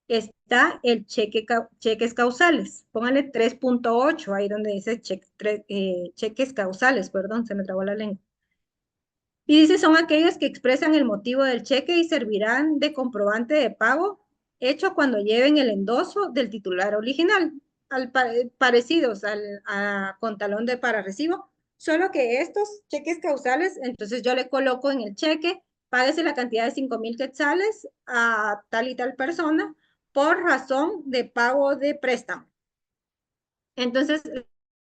está el cheques causales. Pónganle 3.8, ahí donde dice cheques causales, perdón, se me trabó la lengua. Y dice, son aquellos que expresan el motivo del cheque y servirán de comprobante de pago hecho cuando lleven el endoso del titular original, parecidos con talón de para recibo, solo que estos cheques causales, entonces yo le coloco en el cheque, páguese la cantidad de 5,000 quetzales a tal y tal persona por razón de pago de préstamo. Entonces,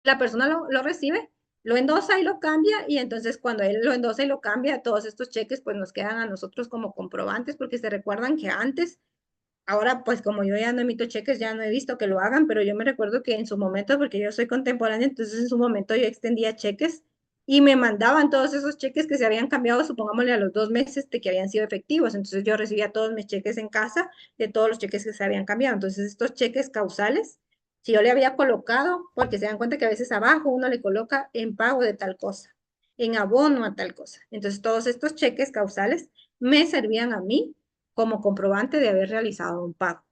la persona lo recibe, lo endosa y lo cambia, y entonces cuando él lo endosa y lo cambia, todos estos cheques pues nos quedan a nosotros como comprobantes, porque se recuerdan que antes, ahora pues como yo ya no emito cheques, ya no he visto que lo hagan, pero yo me recuerdo que en su momento, porque yo soy contemporánea, entonces en su momento yo extendía cheques y me mandaban todos esos cheques que se habían cambiado, supongámosle a los 2 meses de que habían sido efectivos, entonces yo recibía todos mis cheques en casa de todos los cheques que se habían cambiado, entonces estos cheques causales, si yo le había colocado, porque se dan cuenta que a veces abajo uno le coloca en pago de tal cosa, en abono a tal cosa, entonces todos estos cheques causales me servían a mí como comprobante de haber realizado un pago.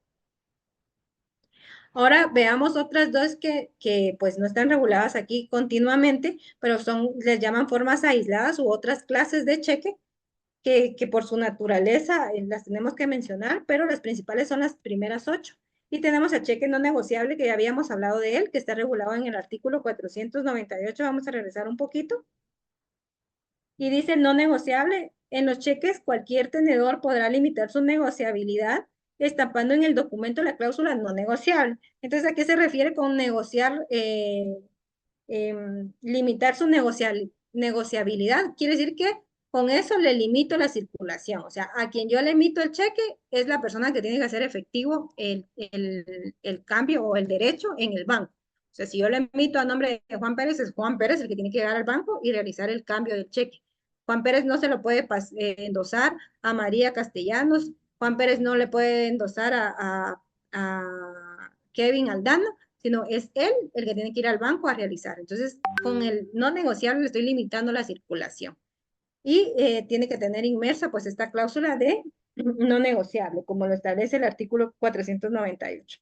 Ahora veamos otras dos que pues no están reguladas aquí continuamente, pero les llaman formas aisladas u otras clases de cheque que por su naturaleza las tenemos que mencionar, pero las principales son las primeras 8. Y tenemos el cheque no negociable, que ya habíamos hablado de él, que está regulado en el artículo 498. Vamos a regresar un poquito. Y dice no negociable. En los cheques, cualquier tenedor podrá limitar su negociabilidad estampando en el documento la cláusula no negociable. Entonces, ¿a qué se refiere con negociar, limitar su negociabilidad? Quiere decir que con eso le limito la circulación. O sea, a quien yo le emito el cheque es la persona que tiene que hacer efectivo el cambio o el derecho en el banco. O sea, si yo le emito a nombre de Juan Pérez, es Juan Pérez el que tiene que llegar al banco y realizar el cambio del cheque. Juan Pérez no se lo puede endosar a María Castellanos. Juan Pérez no le puede endosar a Kevin Aldana, sino es él el que tiene que ir al banco a realizar. Entonces, con el no negociable le estoy limitando la circulación. Y tiene que tener inmersa pues esta cláusula de no negociable, como lo establece el artículo 498.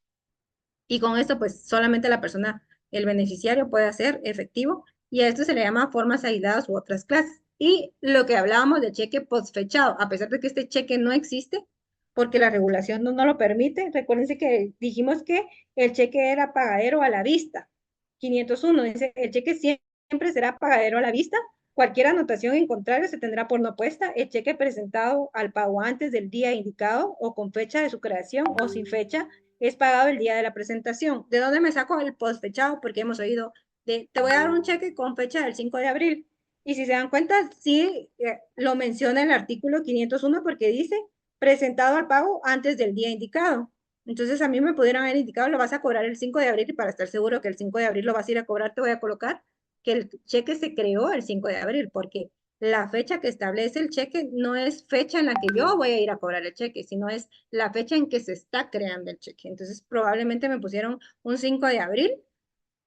Y con esto pues solamente la persona, el beneficiario puede hacer efectivo, y a esto se le llama formas aisladas u otras clases. Y lo que hablábamos de cheque postfechado, a pesar de que este cheque no existe, porque la regulación no lo permite, recuérdense que dijimos que el cheque era pagadero a la vista. 501 dice, el cheque siempre será pagadero a la vista. Cualquier anotación en contrario se tendrá por no puesta. El cheque presentado al pago antes del día indicado o con fecha de su creación o sin fecha es pagado el día de la presentación. ¿De dónde me saco el postfechado? Porque hemos oído te voy a dar un cheque con fecha del 5 de abril. Y si se dan cuenta, sí lo menciona el artículo 501 porque dice presentado al pago antes del día indicado. Entonces a mí me pudieran haber indicado lo vas a cobrar el 5 de abril, y para estar seguro que el 5 de abril lo vas a ir a cobrar, te voy a colocar que el cheque se creó el 5 de abril, porque la fecha que establece el cheque no es fecha en la que yo voy a ir a cobrar el cheque, sino es la fecha en que se está creando el cheque. Entonces, probablemente me pusieron un 5 de abril,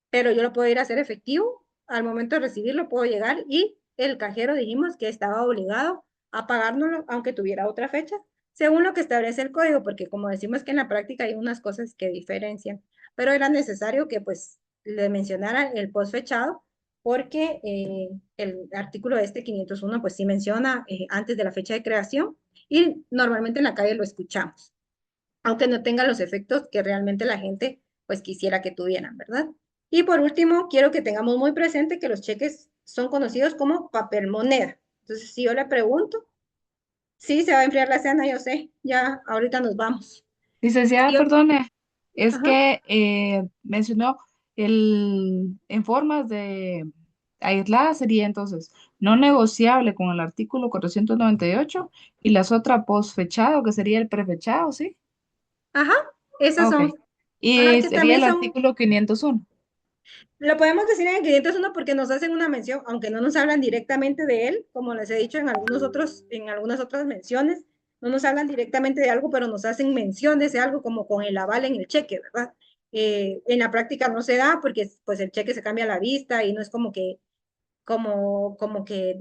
pero yo lo puedo ir a hacer efectivo. Al momento de recibirlo, puedo llegar y el cajero dijimos que estaba obligado a pagárnoslo, aunque tuviera otra fecha, según lo que establece el código, porque como decimos que en la práctica hay unas cosas que diferencian, pero era necesario que pues le mencionara el postfechado, porque el artículo 501 pues sí menciona antes de la fecha de creación, y normalmente en la calle lo escuchamos, aunque no tenga los efectos que realmente la gente pues quisiera que tuvieran, ¿verdad? Y por último, quiero que tengamos muy presente que los cheques son conocidos como papel moneda. Entonces, si yo le pregunto, sí, se va a enfriar la cena, yo sé, ya ahorita nos vamos. Licenciada, Yo, perdone, es ajá. que mencionó en formas de aislada sería entonces no negociable con el artículo 498 y las otras posfechado, que sería el prefechado, ¿sí? Ajá, esas Ok. son, ajá, Y que sería también el son, artículo 501. lo podemos decir en el 501 porque nos hacen una mención, aunque no nos hablan directamente de él, como les he dicho en algunas otras menciones, no nos hablan directamente de algo, pero nos hacen mención de ese algo como con el aval en el cheque, ¿verdad? En la práctica no se da porque pues el cheque se cambia a la vista y no es como que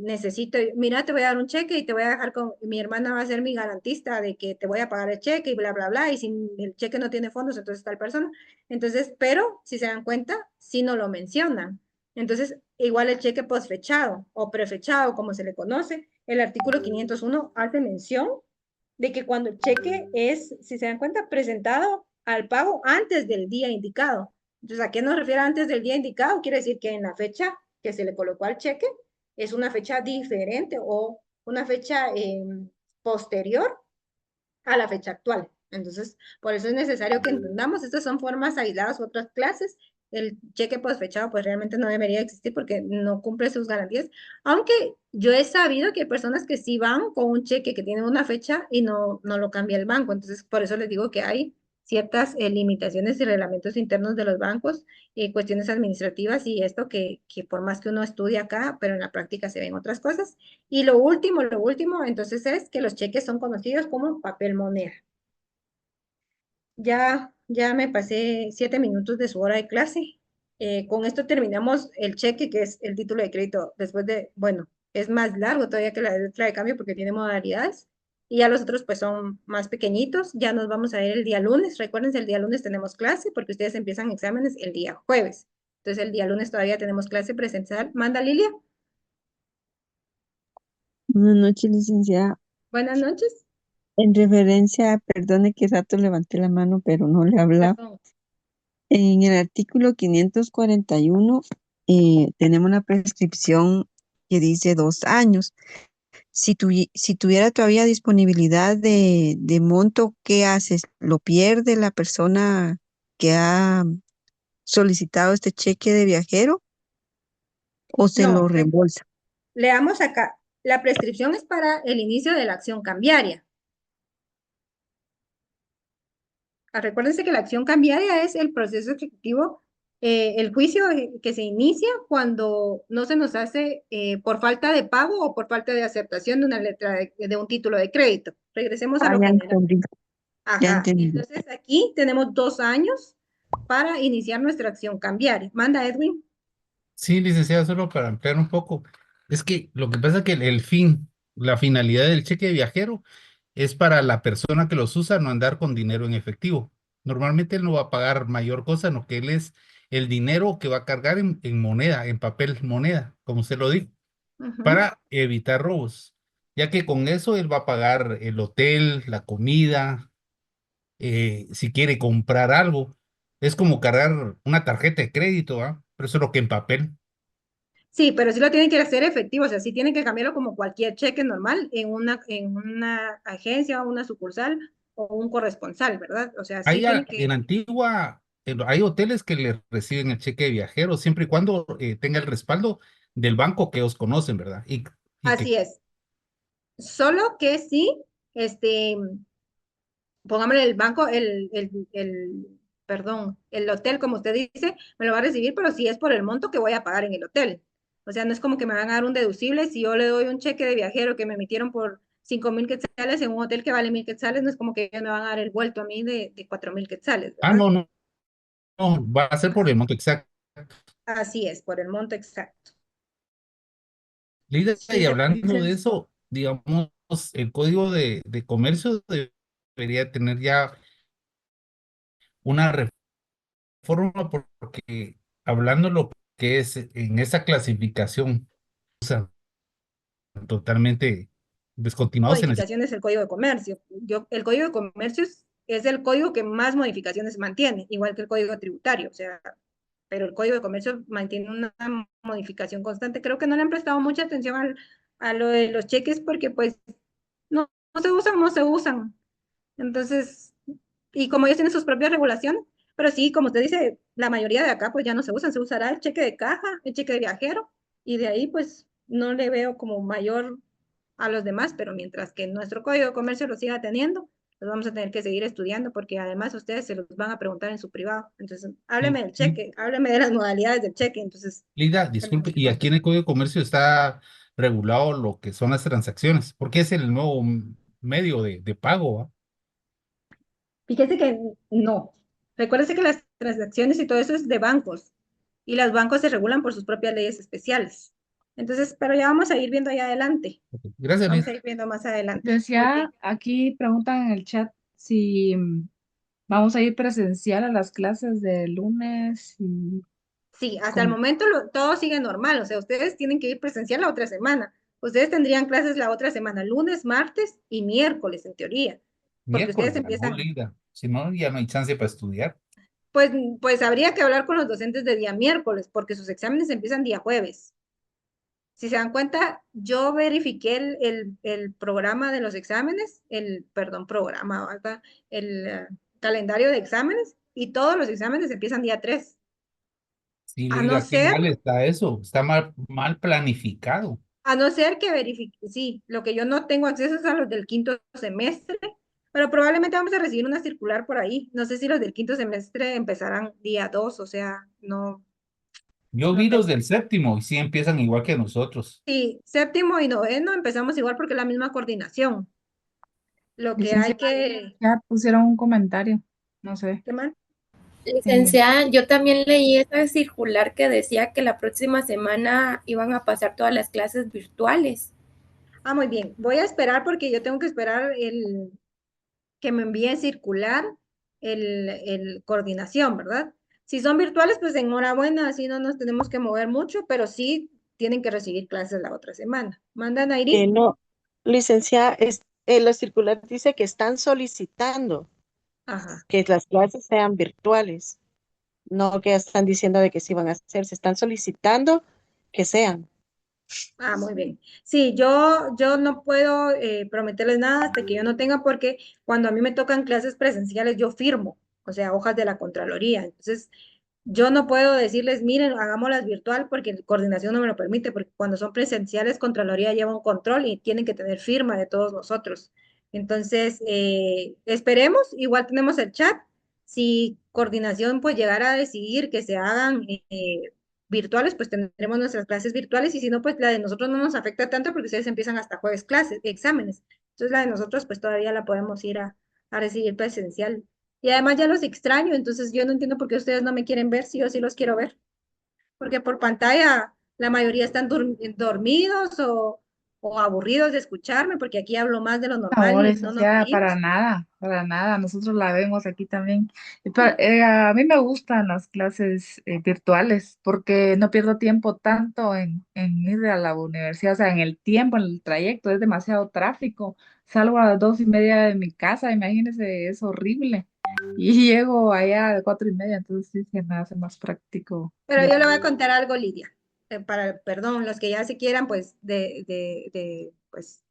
necesito, mira, te voy a dar un cheque y te voy a dejar con, mi hermana va a ser mi garantista de que te voy a pagar el cheque y bla, bla, bla, y si el cheque no tiene fondos, entonces tal persona. Entonces, pero si se dan cuenta, sí no lo mencionan. Entonces, igual el cheque postfechado o prefechado, como se le conoce, el artículo 501 hace mención de que cuando el cheque es, si se dan cuenta, presentado al pago antes del día indicado. Entonces, ¿a qué nos refiere antes del día indicado? Quiere decir que en la fecha que se le colocó al cheque es una fecha diferente o una fecha posterior a la fecha actual. Entonces, por eso es necesario que entendamos, estas son formas aisladas u otras clases. el cheque postfechado pues realmente no debería existir porque no cumple sus garantías, aunque yo he sabido que hay personas que sí van con un cheque que tiene una fecha y no lo cambia el banco, entonces por eso les digo que hay ciertas limitaciones y reglamentos internos de los bancos y cuestiones administrativas y esto que por más que uno estudia acá, pero en la práctica se ven otras cosas. Y lo último, entonces es que los cheques son conocidos como papel moneda. Ya me pasé 7 minutos de su hora de clase. Con esto terminamos el cheque, que es el título de crédito. Después de, bueno, es más largo todavía que la letra de cambio porque tiene modalidades. Y ya los otros pues son más pequeñitos. Ya nos vamos a ver el día lunes. Recuerden, el día lunes tenemos clase porque ustedes empiezan exámenes el día jueves. Entonces el día lunes todavía tenemos clase presencial. Manda Lilia. Buenas noches, licenciada. Buenas noches. En referencia, perdone que rato levanté la mano, pero no le hablaba. Perdón. En el artículo 541 tenemos una prescripción que dice 2 años. Si tuviera todavía disponibilidad de monto, ¿qué haces? ¿Lo pierde la persona que ha solicitado este cheque de viajero o se No, lo reembolsa? leamos acá. La prescripción es para el inicio de la acción cambiaria. Recuérdense que la acción cambiaria es el proceso ejecutivo, el juicio que se inicia cuando no se nos hace por falta de pago o por falta de aceptación de una letra de un título de crédito. Regresemos a Ah, lo ya general. entendí, ya Ajá. entendí. Entonces aquí tenemos 2 años para iniciar nuestra acción cambiaria. Manda, Edwin. Sí, licenciada, solo para ampliar un poco. Es que lo que pasa es que el fin, la finalidad del cheque de viajero es para la persona que los usa no andar con dinero en efectivo. Normalmente él no va a pagar mayor cosa, no que él es el dinero que va a cargar en moneda, en papel moneda, como usted lo dijo, Ujú. para evitar robos, ya que con eso él va a pagar el hotel, la comida, si quiere comprar algo. Es como cargar una tarjeta de crédito, ¿ah? Pero eso es lo que en papel. Sí, pero sí lo tienen que hacer efectivo, o sea, sí tienen que cambiarlo como cualquier cheque normal en una agencia o una sucursal o un corresponsal, ¿verdad? O sea, sí tienen En que, Antigua, hay hoteles que le reciben el cheque de viajero siempre y cuando tenga el respaldo del banco que os conocen, ¿verdad? Y que así es. Solo que sí, este, pongámosle el banco, perdón, el hotel, como usted dice, me lo va a recibir, pero sí es por el monto que voy a pagar en el hotel. O sea, no es como que me van a dar un deducible si yo le doy un cheque de viajero que me emitieron por 5.000 quetzales en un hotel que vale 1.000 quetzales, no es como que ellos me van a dar el vuelto a mí de 4.000 quetzales, ¿verdad? no, no, no, va a ser por el monto exacto. Así es, por el monto exacto. Lida, y hablando de Licencia. eso, digamos, el código de comercio debería tener ya una reforma porque hablando lo que es en esa clasificación, o sea, totalmente descontinuados en el... Modificaciones el Código de Comercio. El Código de Comercio es el código que más modificaciones mantiene, igual que el Código Tributario, o sea, pero el Código de Comercio mantiene una modificación constante. Creo que no le han prestado mucha atención a lo de los cheques porque pues no se usan, no se usan. Entonces, y como ellos tienen sus propias regulaciones, pero sí, como usted dice, la mayoría de acá pues ya no se usan, se usará el cheque de caja, el cheque de viajero, y de ahí pues no le veo como mayor a los demás, pero mientras que nuestro código de comercio lo siga teniendo, pues vamos a tener que seguir estudiando porque además ustedes se los van a preguntar en su privado. Entonces, hábleme del cheque, hábleme de las modalidades del cheque, entonces, Lida, es lo disculpe, más y aquí en importante. el Código de Comercio está regulado lo que son las transacciones, porque es el nuevo medio de pago, ¿va? Fíjese que no. Recuérdese que las transacciones y todo eso es de bancos y los bancos se regulan por sus propias leyes especiales. Entonces, pero ya vamos a ir viendo allá adelante. Gracias, Vamos Lida. a ir viendo más adelante. Muy bien. Decía, aquí preguntan en el chat si vamos a ir presencial a las clases de lunes y Sí, hasta el con... momento todo sigue normal. O sea, ustedes tienen que ir presencial la otra semana. Ustedes tendrían clases la otra semana, lunes, martes y miércoles, en teoría. Porque ustedes Miércoles, no, empiezan, Lida. Si no, ya no hay chance para estudiar. pues, pues habría que hablar con los docentes de día miércoles, porque sus exámenes empiezan día jueves. Si se dan cuenta, yo verifiqué el programa de los exámenes, perdón, programa, ¿verdad? El calendario de exámenes y todos los exámenes empiezan día 3. Sí, A no Lila, qué ser mal está eso. Está mal planificado. A no ser que verifique, sí, lo que yo no tengo acceso es a los del quinto semestre, pero probablemente vamos a recibir una circular por ahí. No sé si los del quinto semestre empezarán día 2, o sea, no, Yo no vi los tengo. del séptimo y sí empiezan igual que nosotros. Sí, séptimo y noveno empezamos igual porque es la misma coordinación. Lo que hay Licenciada, que, ya pusieron un comentario, no sé. ¿qué más? Eh, Licenciada, yo también leí esa circular que decía que la próxima semana iban a pasar todas las clases virtuales. Ah, muy bien. Voy a esperar porque yo tengo que esperar que me envíen circular el coordinación, ¿verdad? Si son virtuales, pues enhorabuena, así no nos tenemos que mover mucho, pero sí tienen que recibir clases la otra semana. ¿Mandan a ir? No, licenciada, la circular dice que están solicitando Ajá. que las clases sean virtuales, no que están diciendo de que sí van a hacer, se están solicitando que sean. Ah, muy bien. Sí, yo no puedo prometerles nada hasta que yo no tenga, porque cuando a mí me tocan clases presenciales, yo firmo, o sea, hojas de la Contraloría. Entonces, yo no puedo decirles, miren, hagámoslas virtual porque la coordinación no me lo permite, porque cuando son presenciales, Contraloría lleva un control y tienen que tener firma de todos nosotros. Entonces, esperemos, igual tenemos el chat. Si coordinación pues llegara a decidir que se hagan virtuales, pues tendremos nuestras clases virtuales y si no, pues la de nosotros no nos afecta tanto porque ustedes empiezan hasta jueves clases, exámenes. Entonces la de nosotros pues todavía la podemos ir a recibir presencial. Y además ya los extraño, entonces yo no entiendo por qué ustedes no me quieren ver si yo sí los quiero ver. Porque por pantalla la mayoría están dormidos o aburridos de escucharme, porque aquí hablo más de lo normal no, y no nos licenciada, reímos. para nada. Nosotros la vemos aquí también. A mí me gustan las clases virtuales porque no pierdo tiempo tanto en ir a la universidad, o sea, en el tiempo, en el trayecto, es demasiado tráfico. Salgo a las 2:30 de mi casa, imagínese, es horrible. Y llego allá a 4:30, entonces sí se me hace más práctico. Pero yo le voy a contar algo, Lidia. Perdón, los que ya se quieran, pues, pues,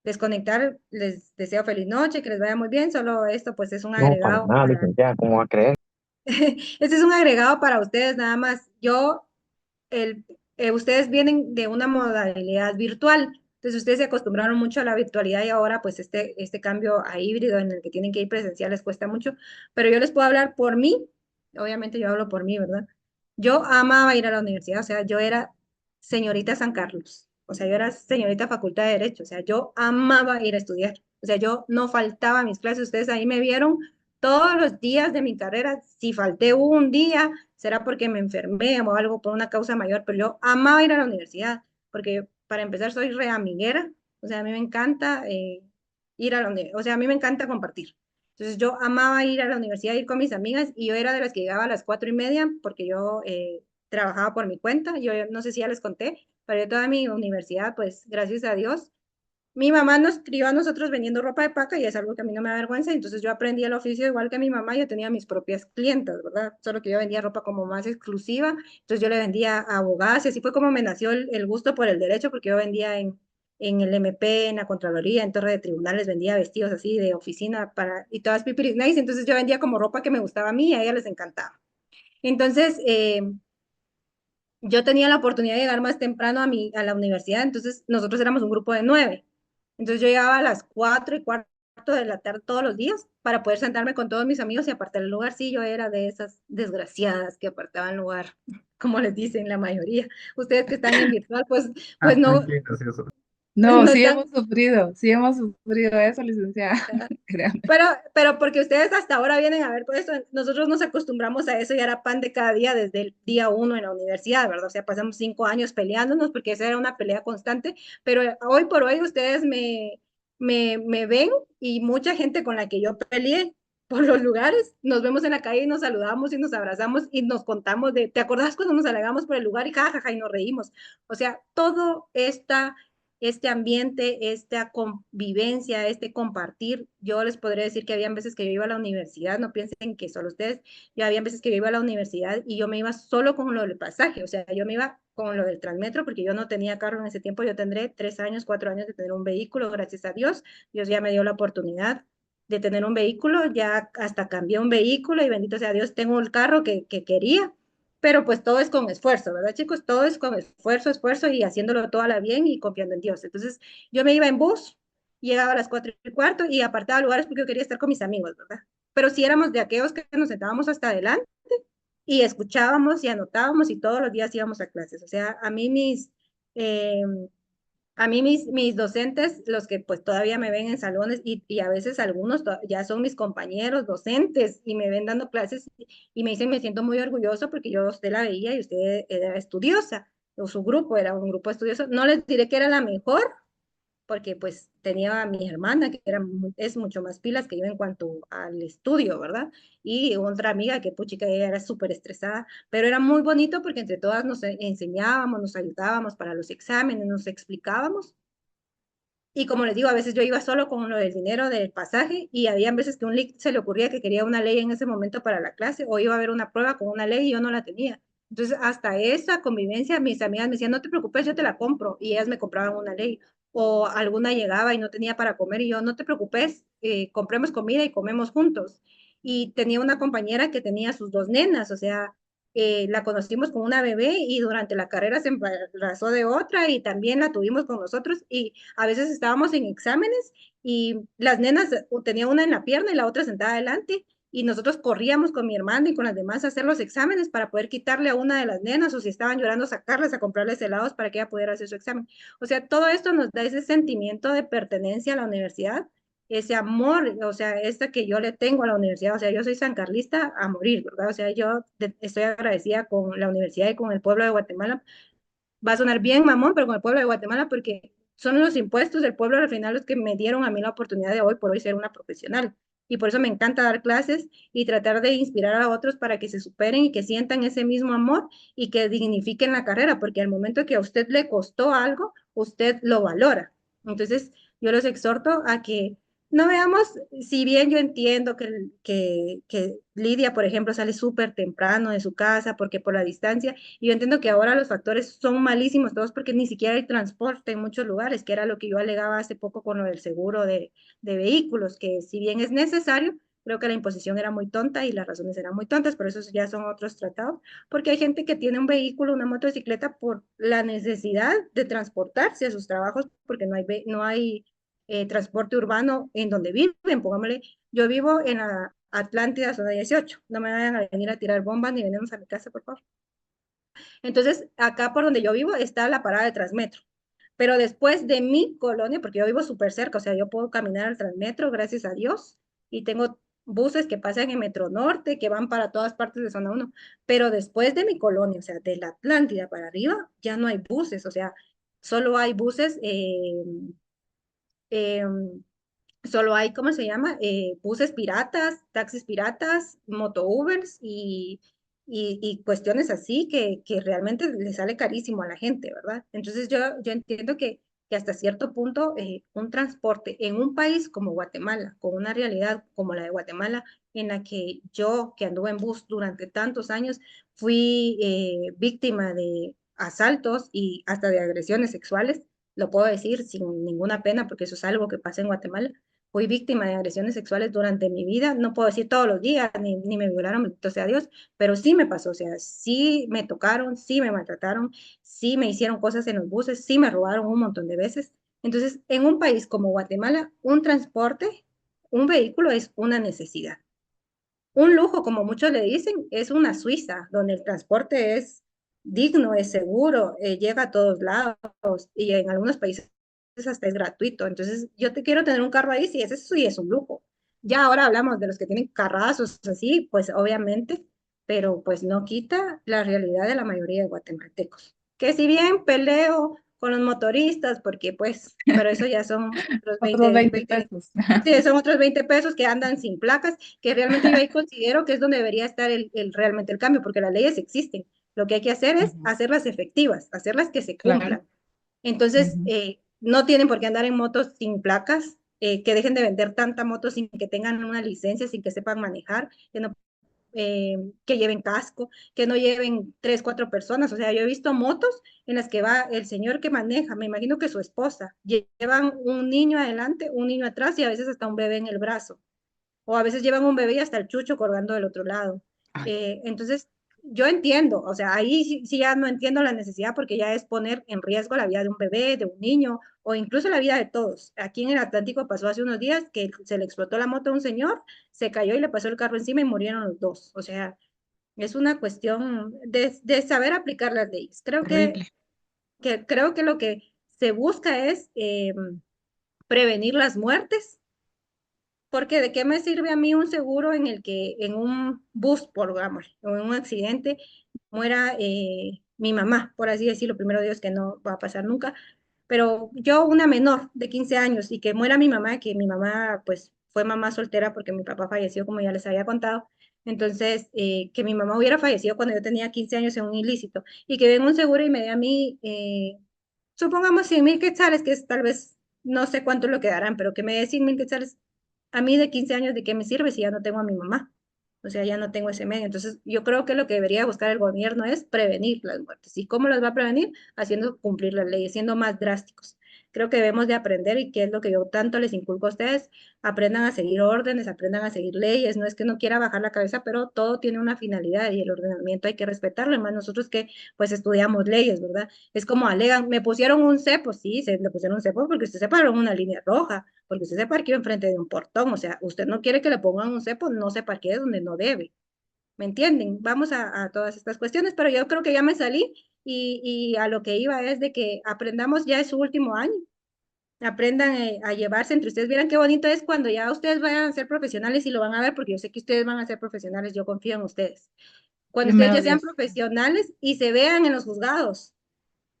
desconectar, les deseo feliz noche, que les vaya muy bien. Solo esto, pues, es un No, para agregado nada, para, licenciada, ¿cómo va a creer? este es un agregado para ustedes nada más. Ustedes vienen de una modalidad virtual, entonces ustedes se acostumbraron mucho a la virtualidad y ahora pues este cambio a híbrido en el que tienen que ir presencial les cuesta mucho, pero yo les puedo hablar por mí, obviamente yo hablo por mí, ¿verdad? Yo amaba ir a la universidad, o sea, yo era señorita San Carlos, o sea, yo era señorita Facultad de Derecho, o sea, yo amaba ir a estudiar, o sea, yo no faltaba a mis clases, ustedes ahí me vieron todos los días de mi carrera, si falté un día, será porque me enfermé o algo por una causa mayor, pero yo amaba ir a la universidad, porque para empezar soy re amiguera, o sea, a mí me encanta ir a la universidad, o sea, a mí me encanta compartir. Entonces yo amaba ir a la universidad, ir con mis amigas, y yo era de las que llegaba a las 4:30, porque yo trabajaba por mi cuenta, yo no sé si ya les conté, pero yo toda mi universidad, pues gracias a Dios, mi mamá nos crió a nosotros vendiendo ropa de paca y es algo que a mí no me da vergüenza, entonces yo aprendí el oficio igual que mi mamá, yo tenía mis propias clientas, ¿verdad? Solo que yo vendía ropa como más exclusiva, entonces yo le vendía a abogadas y así fue como me nació el gusto por el derecho, porque yo vendía en el MP, en la Contraloría, en Torre de Tribunales, vendía vestidos así de oficina y todas pipiris nice, entonces yo vendía como ropa que me gustaba a mí y a ella les encantaba. Entonces, yo tenía la oportunidad de llegar más temprano a la universidad, entonces nosotros éramos un grupo de 9. Entonces yo llegaba a las 4:15 de la tarde todos los días para poder sentarme con todos mis amigos y apartar el lugar. Sí, yo era de esas desgraciadas que apartaban lugar, como les dicen la mayoría. Ustedes que están en virtual, pues no, Qué gracioso. No, no están. sí hemos sufrido eso, licenciada. Créame. Pero porque ustedes hasta ahora vienen a ver por eso, nosotros nos acostumbramos a eso y era pan de cada día desde el día 1 en la universidad, ¿verdad? O sea, pasamos 5 años peleándonos porque esa era una pelea constante, pero hoy por hoy ustedes me ven y mucha gente con la que yo peleé por los lugares, nos vemos en la calle y nos saludamos y nos abrazamos y nos contamos ¿te acordás cuando nos alegamos por el lugar y jajaja y nos reímos? O sea, todo este ambiente, esta convivencia, este compartir. Yo les podría decir que había veces que yo iba a la universidad, no piensen que solo ustedes, yo había veces que yo iba a la universidad y yo me iba solo con lo del pasaje, o sea, yo me iba con lo del Transmetro porque yo no tenía carro en ese tiempo, yo tendré 3 años, 4 años de tener un vehículo, gracias a Dios, Dios ya me dio la oportunidad de tener un vehículo, ya hasta cambié un vehículo y bendito sea Dios, tengo el carro que quería. pero pues todo es con esfuerzo, ¿verdad, chicos? Todo es con esfuerzo, esfuerzo y haciéndolo todo a la bien y confiando en Dios. Entonces, yo me iba en bus, llegaba a las 4:15 y apartaba lugares porque yo quería estar con mis amigos, ¿verdad? Pero si éramos de aquellos que nos sentábamos hasta adelante y escuchábamos y anotábamos y todos los días íbamos a clases. O sea, eh, mis docentes, los que pues todavía me ven en salones y a veces algunos ya son mis compañeros docentes y me ven dando clases y me dicen, me siento muy orgulloso porque yo a usted la veía y usted era estudiosa, o su grupo era un grupo estudioso. No les diré que era la mejor, porque pues tenía a mi hermana que es mucho más pilas que yo en cuanto al estudio, ¿verdad? Y otra amiga que puchica, ella era súper estresada, pero era muy bonito porque entre todas nos enseñábamos, nos ayudábamos para los exámenes, nos explicábamos. Y como les digo, a veces yo iba solo con lo del dinero del pasaje y había veces que un leak se le ocurría que quería una ley en ese momento para la clase o iba a haber una prueba con una ley y yo no la tenía. Entonces, hasta esa convivencia, mis amigas me decían, no te preocupes, yo te la compro. Y ellas me compraban una ley. O alguna llegaba y no tenía para comer y yo, no te preocupes, compremos comida y comemos juntos. Y tenía una compañera que tenía sus dos nenas, o sea, la conocimos como una bebé y durante la carrera se embarazó de otra y también la tuvimos con nosotros y a veces estábamos en exámenes y las nenas, tenía una en la pierna y la otra sentada adelante y nosotros corríamos con mi hermana y con las demás a hacer los exámenes para poder quitarle a una de las nenas o si estaban llorando sacarlas a comprarles helados para que ella pudiera hacer su examen. O sea, todo esto nos da ese sentimiento de pertenencia a la universidad, ese amor, o sea, esta que yo le tengo a la universidad, o sea, yo soy sancarlista a morir, ¿verdad? O sea, yo estoy agradecida con la universidad y con el pueblo de Guatemala. Va a sonar bien, mamón, pero con el pueblo de Guatemala, porque son los impuestos del pueblo al final los que me dieron a mí la oportunidad de hoy por hoy ser una profesional. Y por eso me encanta dar clases y tratar de inspirar a otros para que se superen y que sientan ese mismo amor y que dignifiquen la carrera, porque al momento que a usted le costó algo, usted lo valora. Entonces, yo los exhorto a que no veamos, si bien yo entiendo que Lidia, por ejemplo, sale súper temprano de su casa porque por la distancia, y yo entiendo que ahora los factores son malísimos todos porque ni siquiera hay transporte en muchos lugares, que era lo que yo alegaba hace poco con lo del seguro de vehículos, que si bien es necesario, creo que la imposición era muy tonta y las razones eran muy tontas, pero esos ya son otros tratados, porque hay gente que tiene un vehículo, una motocicleta por la necesidad de transportarse a sus trabajos porque no hay transporte urbano en donde viven, pongámosle, yo vivo en la Atlántida, zona 18, no me vayan a venir a tirar bombas ni venimos a mi casa, por favor. Entonces, acá por donde yo vivo está la parada de Transmetro, pero después de mi colonia, porque yo vivo súper cerca, o sea, yo puedo caminar al Transmetro, gracias a Dios, y tengo buses que pasan en Metro Norte, que van para todas partes de zona 1, pero después de mi colonia, o sea, de la Atlántida para arriba, ya no hay buses, o sea, solo hay buses eh, solo hay, ¿cómo se llama? Buses piratas, taxis piratas, moto-Ubers y cuestiones así que realmente le sale carísimo a la gente, ¿verdad? Entonces yo entiendo que hasta cierto punto un transporte en un país como Guatemala, con una realidad como la de Guatemala, en la que yo, que anduve en bus durante tantos años, fui víctima de asaltos y hasta de agresiones sexuales, lo puedo decir sin ninguna pena porque eso es algo que pasa en Guatemala. Fui víctima de agresiones sexuales durante mi vida, no puedo decir todos los días, ni me violaron, bendito sea Dios, pero sí me pasó, o sea, sí me tocaron, sí me maltrataron, sí me hicieron cosas en los buses, sí me robaron un montón de veces. Entonces, en un país como Guatemala, un transporte, un vehículo es una necesidad. Un lujo, como muchos le dicen, es una Suiza, donde el transporte es digno, es seguro, llega a todos lados y en algunos países hasta es gratuito. Entonces, yo te quiero tener un carro ahí, sí, ese sí es un lujo. Ya ahora hablamos de los que tienen carrazos así, pues obviamente, pero pues no quita la realidad de la mayoría de guatemaltecos. Que si bien peleo con los motoristas, porque pues, pero eso ya son otros Otros 20, 20 20. pesos. Sí, son otros 20 pesos que andan sin placas, que realmente yo ahí considero que es donde debería estar realmente el cambio, porque las leyes existen. Lo que hay que hacer es Ujú, hacerlas efectivas, hacerlas que se claro. cumplan. Entonces, Ujú. no tienen por qué andar en motos sin placas, que dejen de vender tanta moto sin que tengan una licencia, sin que sepan manejar, que no que lleven casco, que no lleven 3, 4 personas. O sea, yo he visto motos en las que va el señor que maneja, me imagino que su esposa, llevan un niño adelante, un niño atrás y a veces hasta un bebé en el brazo. O a veces llevan un bebé y hasta el chucho colgando del otro lado. Ay, Entonces, yo entiendo, o sea, ahí sí ya no entiendo la necesidad porque ya es poner en riesgo la vida de un bebé, de un niño o incluso la vida de todos. Aquí en el Atlántico pasó hace unos días que se le explotó la moto a un señor, se cayó y le pasó el carro encima y murieron los dos. O sea, es una cuestión de saber aplicar las leyes. Terrible. Creo que lo que se busca es prevenir las muertes, porque ¿de qué me sirve a mí un seguro en el que en un bus, por digamos, o en un accidente muera mi mamá, por así decirlo, primero Dios que no va a pasar nunca, pero yo una menor de 15 años y que muera mi mamá, que mi mamá pues fue mamá soltera porque mi papá falleció como ya les había contado, entonces que mi mamá hubiera fallecido cuando yo tenía 15 años en un ilícito y que venga un seguro y me dé a mí, supongamos 100.000 quetzales, que es tal vez, no sé cuánto lo quedarán, pero que me dé 100.000 quetzales a mí de 15 años, ¿de qué me sirve si ya no tengo a mi mamá? O sea, ya no tengo ese medio. Entonces, yo creo que lo que debería buscar el gobierno es prevenir las muertes. ¿Y cómo las va a prevenir? Haciendo cumplir las leyes, siendo más drásticos. Creo que debemos de aprender y que es lo que yo tanto les inculco a ustedes, aprendan a seguir órdenes, aprendan a seguir leyes. No es que no quiera bajar la cabeza, pero todo tiene una finalidad y el ordenamiento hay que respetarlo. Además, nosotros que pues estudiamos leyes, ¿verdad? Es como alegan, me pusieron un cepo, sí, se le pusieron un cepo porque usted se paró en una línea roja, porque usted se parqueó enfrente de un portón, o sea, usted no quiere que le pongan un cepo, no se parquee donde no debe. ¿Me entienden? Vamos a todas estas cuestiones, pero yo creo que ya me salí y a lo que iba es de que aprendamos, ya es su último año, aprendan a llevarse entre ustedes. Vieran qué bonito es cuando ya ustedes vayan a ser profesionales y lo van a ver, porque yo sé que ustedes van a ser profesionales, yo confío en ustedes. Cuando ustedes Primero ya sean Dios. profesionales y se vean en los juzgados,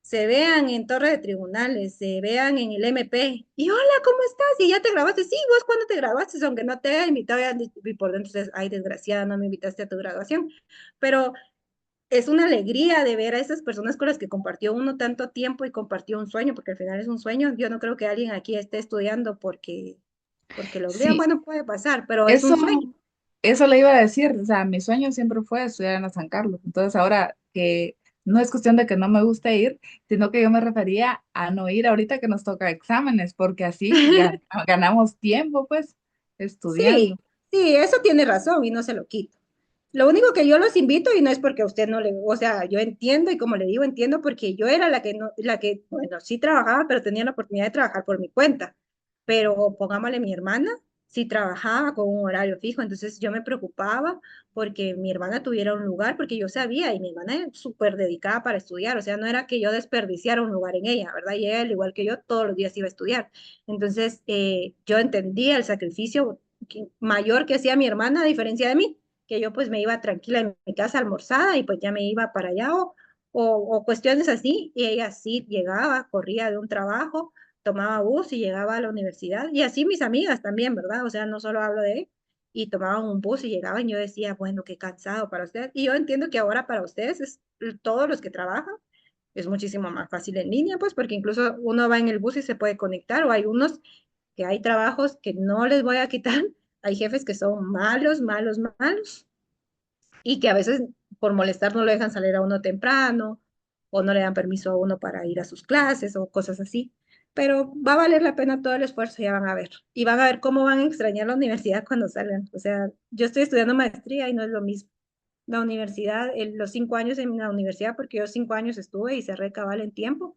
se vean en torre de tribunales, se vean en el MP. Y hola, ¿cómo estás? Y ya te graduaste. Sí, vos cuando te graduaste, aunque no te haya invitado, y por dentro ustedes, ay, desgraciada, no me invitaste a tu graduación. Pero es una alegría de ver a esas personas con las que compartió uno tanto tiempo y compartió un sueño, porque al final es un sueño. Yo no creo que alguien aquí esté estudiando porque lo obligan. Sí, Bueno, puede pasar, pero es eso, un sueño. eso le iba a decir, o sea, mi sueño siempre fue estudiar en la San Carlos, entonces ahora que no es cuestión de que no me guste ir, sino que yo me refería a no ir ahorita que nos toca exámenes, porque así ganamos tiempo, pues, estudiando. Sí, sí, eso tiene razón y no se lo quito. Lo único que yo los invito y no es porque a usted no le, o sea, yo entiendo y como le digo, entiendo porque yo era la que no, bueno, sí trabajaba, pero tenía la oportunidad de trabajar por mi cuenta. Pero pongámosle mi hermana, sí trabajaba con un horario fijo, entonces yo me preocupaba porque mi hermana tuviera un lugar, porque yo sabía y mi hermana es súper dedicada para estudiar, o sea, no era que yo desperdiciara un lugar en ella, ¿verdad? Y ella, al igual que yo, todos los días iba a estudiar. Entonces, yo entendía el sacrificio mayor que hacía mi hermana a diferencia de mí, que yo pues me iba tranquila en mi casa almorzada y pues ya me iba para allá o cuestiones así, y ella sí llegaba, corría de un trabajo, tomaba bus y llegaba a la universidad, y así mis amigas también, ¿verdad? O sea, no solo hablo de él, y tomaban un bus y llegaban, y yo decía, bueno, qué cansado para ustedes, y yo entiendo que ahora para ustedes, es, todos los que trabajan, es muchísimo más fácil en línea, pues porque incluso uno va en el bus y se puede conectar, o hay unos que hay trabajos que no les voy a quitar, hay jefes que son malos, malos, malos, y que a veces por molestar no lo dejan salir a uno temprano o no le dan permiso a uno para ir a sus clases o cosas así. Pero va a valer la pena todo el esfuerzo, ya van a ver. Y van a ver cómo van a extrañar la universidad cuando salgan. O sea, yo estoy estudiando maestría y no es lo mismo. La universidad, los 5 años en la universidad, porque yo 5 años estuve y cerré cabal en tiempo,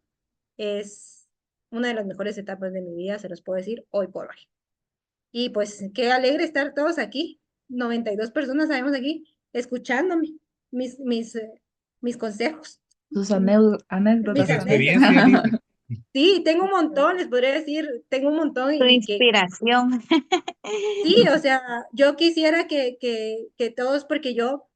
es una de las mejores etapas de mi vida, se los puedo decir hoy por hoy. Y pues qué alegre estar todos aquí, 92 personas sabemos aquí, escuchándome, mis consejos, Tus mis anécdotas Tu también. experiencia, dice. Sí, tengo un montón, les podría decir, tengo un montón Tu y que inspiración. sí, o sea, yo quisiera que todos, porque yo,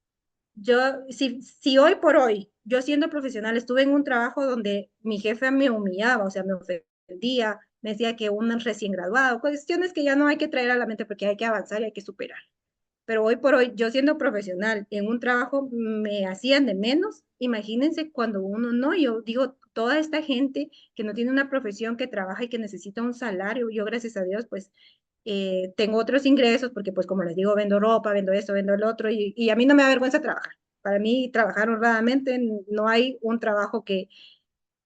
si hoy por hoy, yo siendo profesional, estuve en un trabajo donde mi jefe me humillaba, o sea, me ofendía, me decía que un recién graduado, cuestiones que ya no hay que traer a la mente porque hay que avanzar y hay que superar. Pero hoy por hoy, yo siendo profesional en un trabajo, me hacían de menos. Imagínense cuando uno no, yo digo, toda esta gente que no tiene una profesión, que trabaja y que necesita un salario, yo gracias a Dios, pues tengo otros ingresos, porque pues como les digo, vendo ropa, vendo esto, vendo el otro, y a mí no me da vergüenza trabajar. Para mí, trabajar honradamente, no hay un trabajo que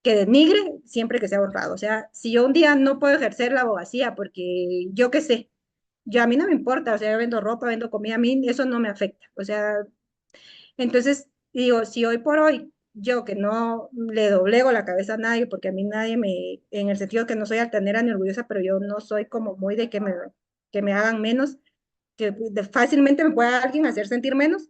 denigre siempre que sea honrado. O sea, si yo un día no puedo ejercer la abogacía porque yo qué sé, yo a mí no me importa, o sea, yo vendo ropa, vendo comida, a mí eso no me afecta. O sea, entonces Y digo, si hoy por hoy yo que no le doblego la cabeza a nadie, porque a mí nadie me, en el sentido que no soy altanera ni orgullosa, pero yo no soy como muy de que me hagan menos, fácilmente me pueda alguien hacer sentir menos.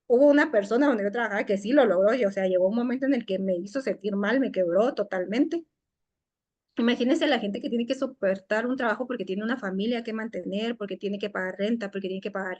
Hubo una persona donde yo trabajaba que sí lo logró, y, o sea, llegó un momento en el que me hizo sentir mal, me quebró totalmente. Imagínense la gente que tiene que soportar un trabajo porque tiene una familia que mantener, porque tiene que pagar renta, porque tiene que pagar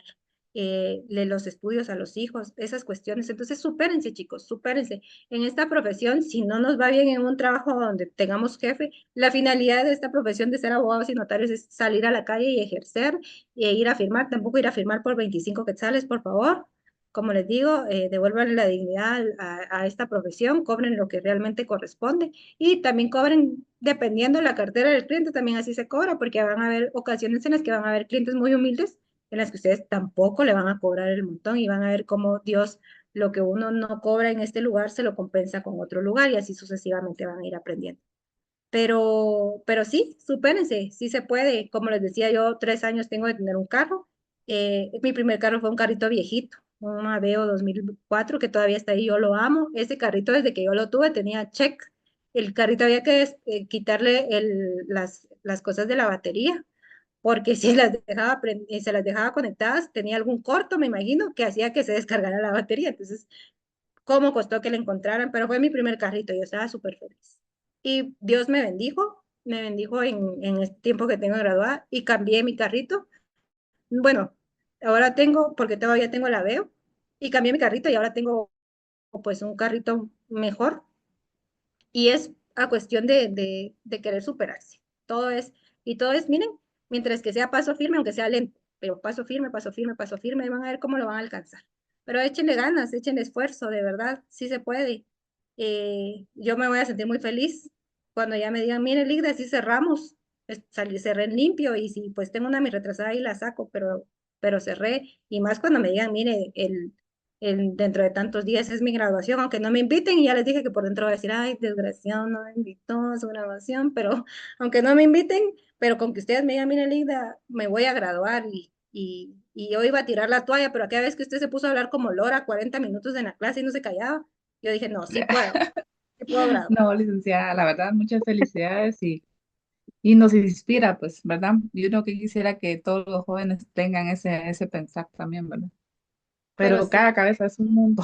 los estudios a los hijos, esas cuestiones. Entonces, supérense, chicos, supérense. En esta profesión, si no nos va bien en un trabajo donde tengamos jefe, la finalidad de esta profesión de ser abogados y notarios es salir a la calle y ejercer e ir a firmar. Tampoco ir a firmar por 25 quetzales, por favor. Como les digo, devuelvan la dignidad a esta profesión, cobren lo que realmente corresponde y también cobren dependiendo de la cartera del cliente, también así se cobra, porque van a haber ocasiones en las que van a haber clientes muy humildes, en las que ustedes tampoco le van a cobrar el montón y van a ver cómo Dios lo que uno no cobra en este lugar se lo compensa con otro lugar y así sucesivamente van a ir aprendiendo. Pero sí, supérense, sí se puede. Como les decía, yo 3 años tengo de tener un carro. Mi primer carro fue un carrito viejito, un Aveo 2004 que todavía está ahí, yo lo amo. Ese carrito desde que yo lo tuve tenía check. El carrito había que quitarle las cosas de la batería, porque si se las dejaba conectadas, tenía algún corto, me imagino, que hacía que se descargara la batería. Entonces, cómo costó que la encontraran, pero fue mi primer carrito, yo estaba súper feliz. Y Dios me bendijo en este tiempo que tengo graduada y cambié mi carrito. Bueno, ahora tengo, porque todavía tengo la Veo, y cambié mi carrito y ahora tengo pues un carrito mejor y es a cuestión de querer superarse. Y todo es, miren, mientras que sea paso firme, aunque sea lento, pero paso firme, paso firme, paso firme, van a ver cómo lo van a alcanzar. Pero échenle ganas, échenle esfuerzo, de verdad, sí se puede. Yo me voy a sentir muy feliz cuando ya me digan, mire, Ligda, sí cerramos, cerré en limpio y si pues tengo una mi retrasada ahí la saco, pero cerré. Y más cuando me digan, mire, dentro de tantos días es mi graduación, aunque no me inviten, y ya les dije que por dentro voy a decir, ay, desgraciado, no me invitó a su graduación, pero aunque no me inviten, pero con que ustedes me digan, mire, Linda, me voy a graduar y yo iba a tirar la toalla, pero aquella vez que usted se puso a hablar como lora 40 minutos en la clase y no se callaba, yo dije, no, sí puedo graduar. No, licenciada, la verdad, muchas felicidades y nos inspira, pues, ¿verdad? Y uno que quisiera que todos los jóvenes tengan ese pensar también, ¿verdad? Pero Pero sí, cada cabeza es un mundo.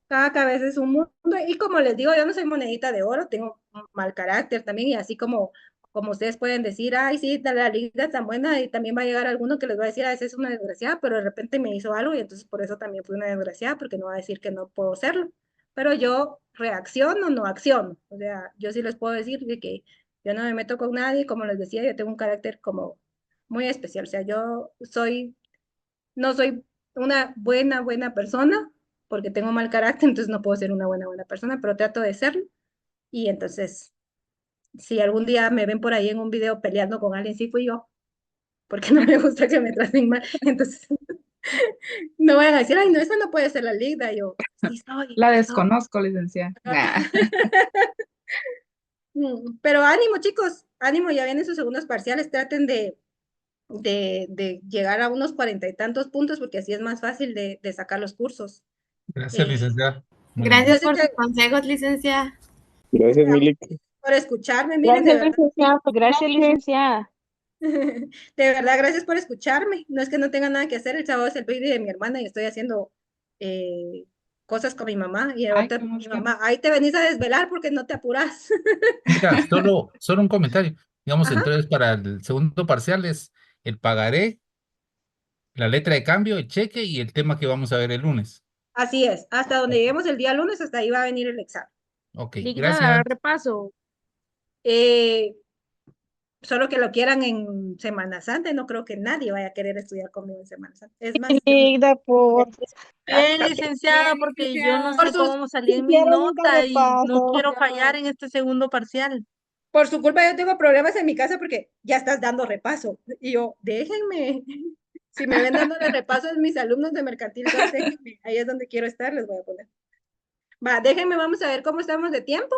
cada cabeza es un mundo y como les digo, yo no soy monedita de oro, tengo un mal carácter también y así como ustedes pueden decir, ay, sí, la liga es tan buena y también va a llegar alguno que les va a decir, a veces es una desgraciada, pero de repente me hizo algo y entonces por eso también fui una desgraciada porque no va a decir que no puedo serlo. Pero yo reacciono, no acciono. O sea, yo sí les puedo decir de que yo no me meto con nadie, como les decía, yo tengo un carácter como muy especial. O sea, no soy una buena persona porque tengo mal carácter, entonces no puedo ser una buena persona, pero trato de serlo. Y entonces, si algún día me ven por ahí en un video peleando con alguien, sí fui yo, porque no me gusta que me traten mal. Entonces, no vayan a decir, ay, no, esa no puede ser la Ligda. Yo, sí soy, La sí soy. desconozco, licenciada. Nah. Pero ánimo, chicos, ánimo, ya vienen sus segundos parciales, traten de llegar a unos 40 y tantos puntos, porque así es más fácil de sacar los cursos. Gracias, licenciada. Muy bien. Gracias Yo sí por sus consejos, licenciada. Gracias, Milik. por escucharme, miren, de Gracias, verdad. licenciada. Gracias, licenciada. De verdad, gracias por escucharme. No es que no tenga nada que hacer, el sábado es el birthday de mi hermana y estoy haciendo cosas con mi mamá. Y Ay, ahorita qué mi emoción. mamá, ahí te venís a desvelar porque no te apuras. Mira, solo un comentario. Digamos, Ajá, entonces para el segundo parcial es el pagaré, la letra de cambio, el cheque y el tema que vamos a ver el lunes. así es. Hasta donde lleguemos el día lunes, hasta ahí va a venir el examen. Ok, Ligda, gracias. repaso. Eh, Solo que lo quieran en Semana Santa, no creo que nadie vaya a querer estudiar conmigo en Semana Santa. Es más, yo no. Linda, por Bien, licenciada, porque yo no Por sé sus, cómo salí en mi hicieron un nota y no repaso. quiero fallar en este segundo parcial. por su culpa yo tengo problemas en mi casa porque ya estás dando repaso. Y yo, déjenme. Si me ven dándole repasos mis alumnos de mercantil, déjenme. Ahí es donde quiero estar, les voy a poner. Va, déjenme, vamos a ver cómo estamos de tiempo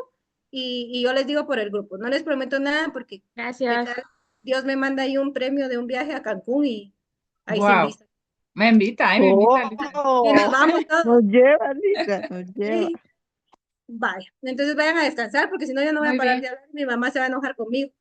y yo les digo por el grupo. No les prometo nada porque ¿qué Gracias. tal? Dios me manda ahí un premio de un viaje a Cancún y ahí se Wow. enlista. Me invita, ay, me invita, Lisa. Y nos vamos todos. Nos lleva, Lisa, nos lleva. Sí. Vaya, entonces vayan a descansar porque si no yo no voy a Muy parar bien. de hablar. Mi mamá se va a enojar conmigo.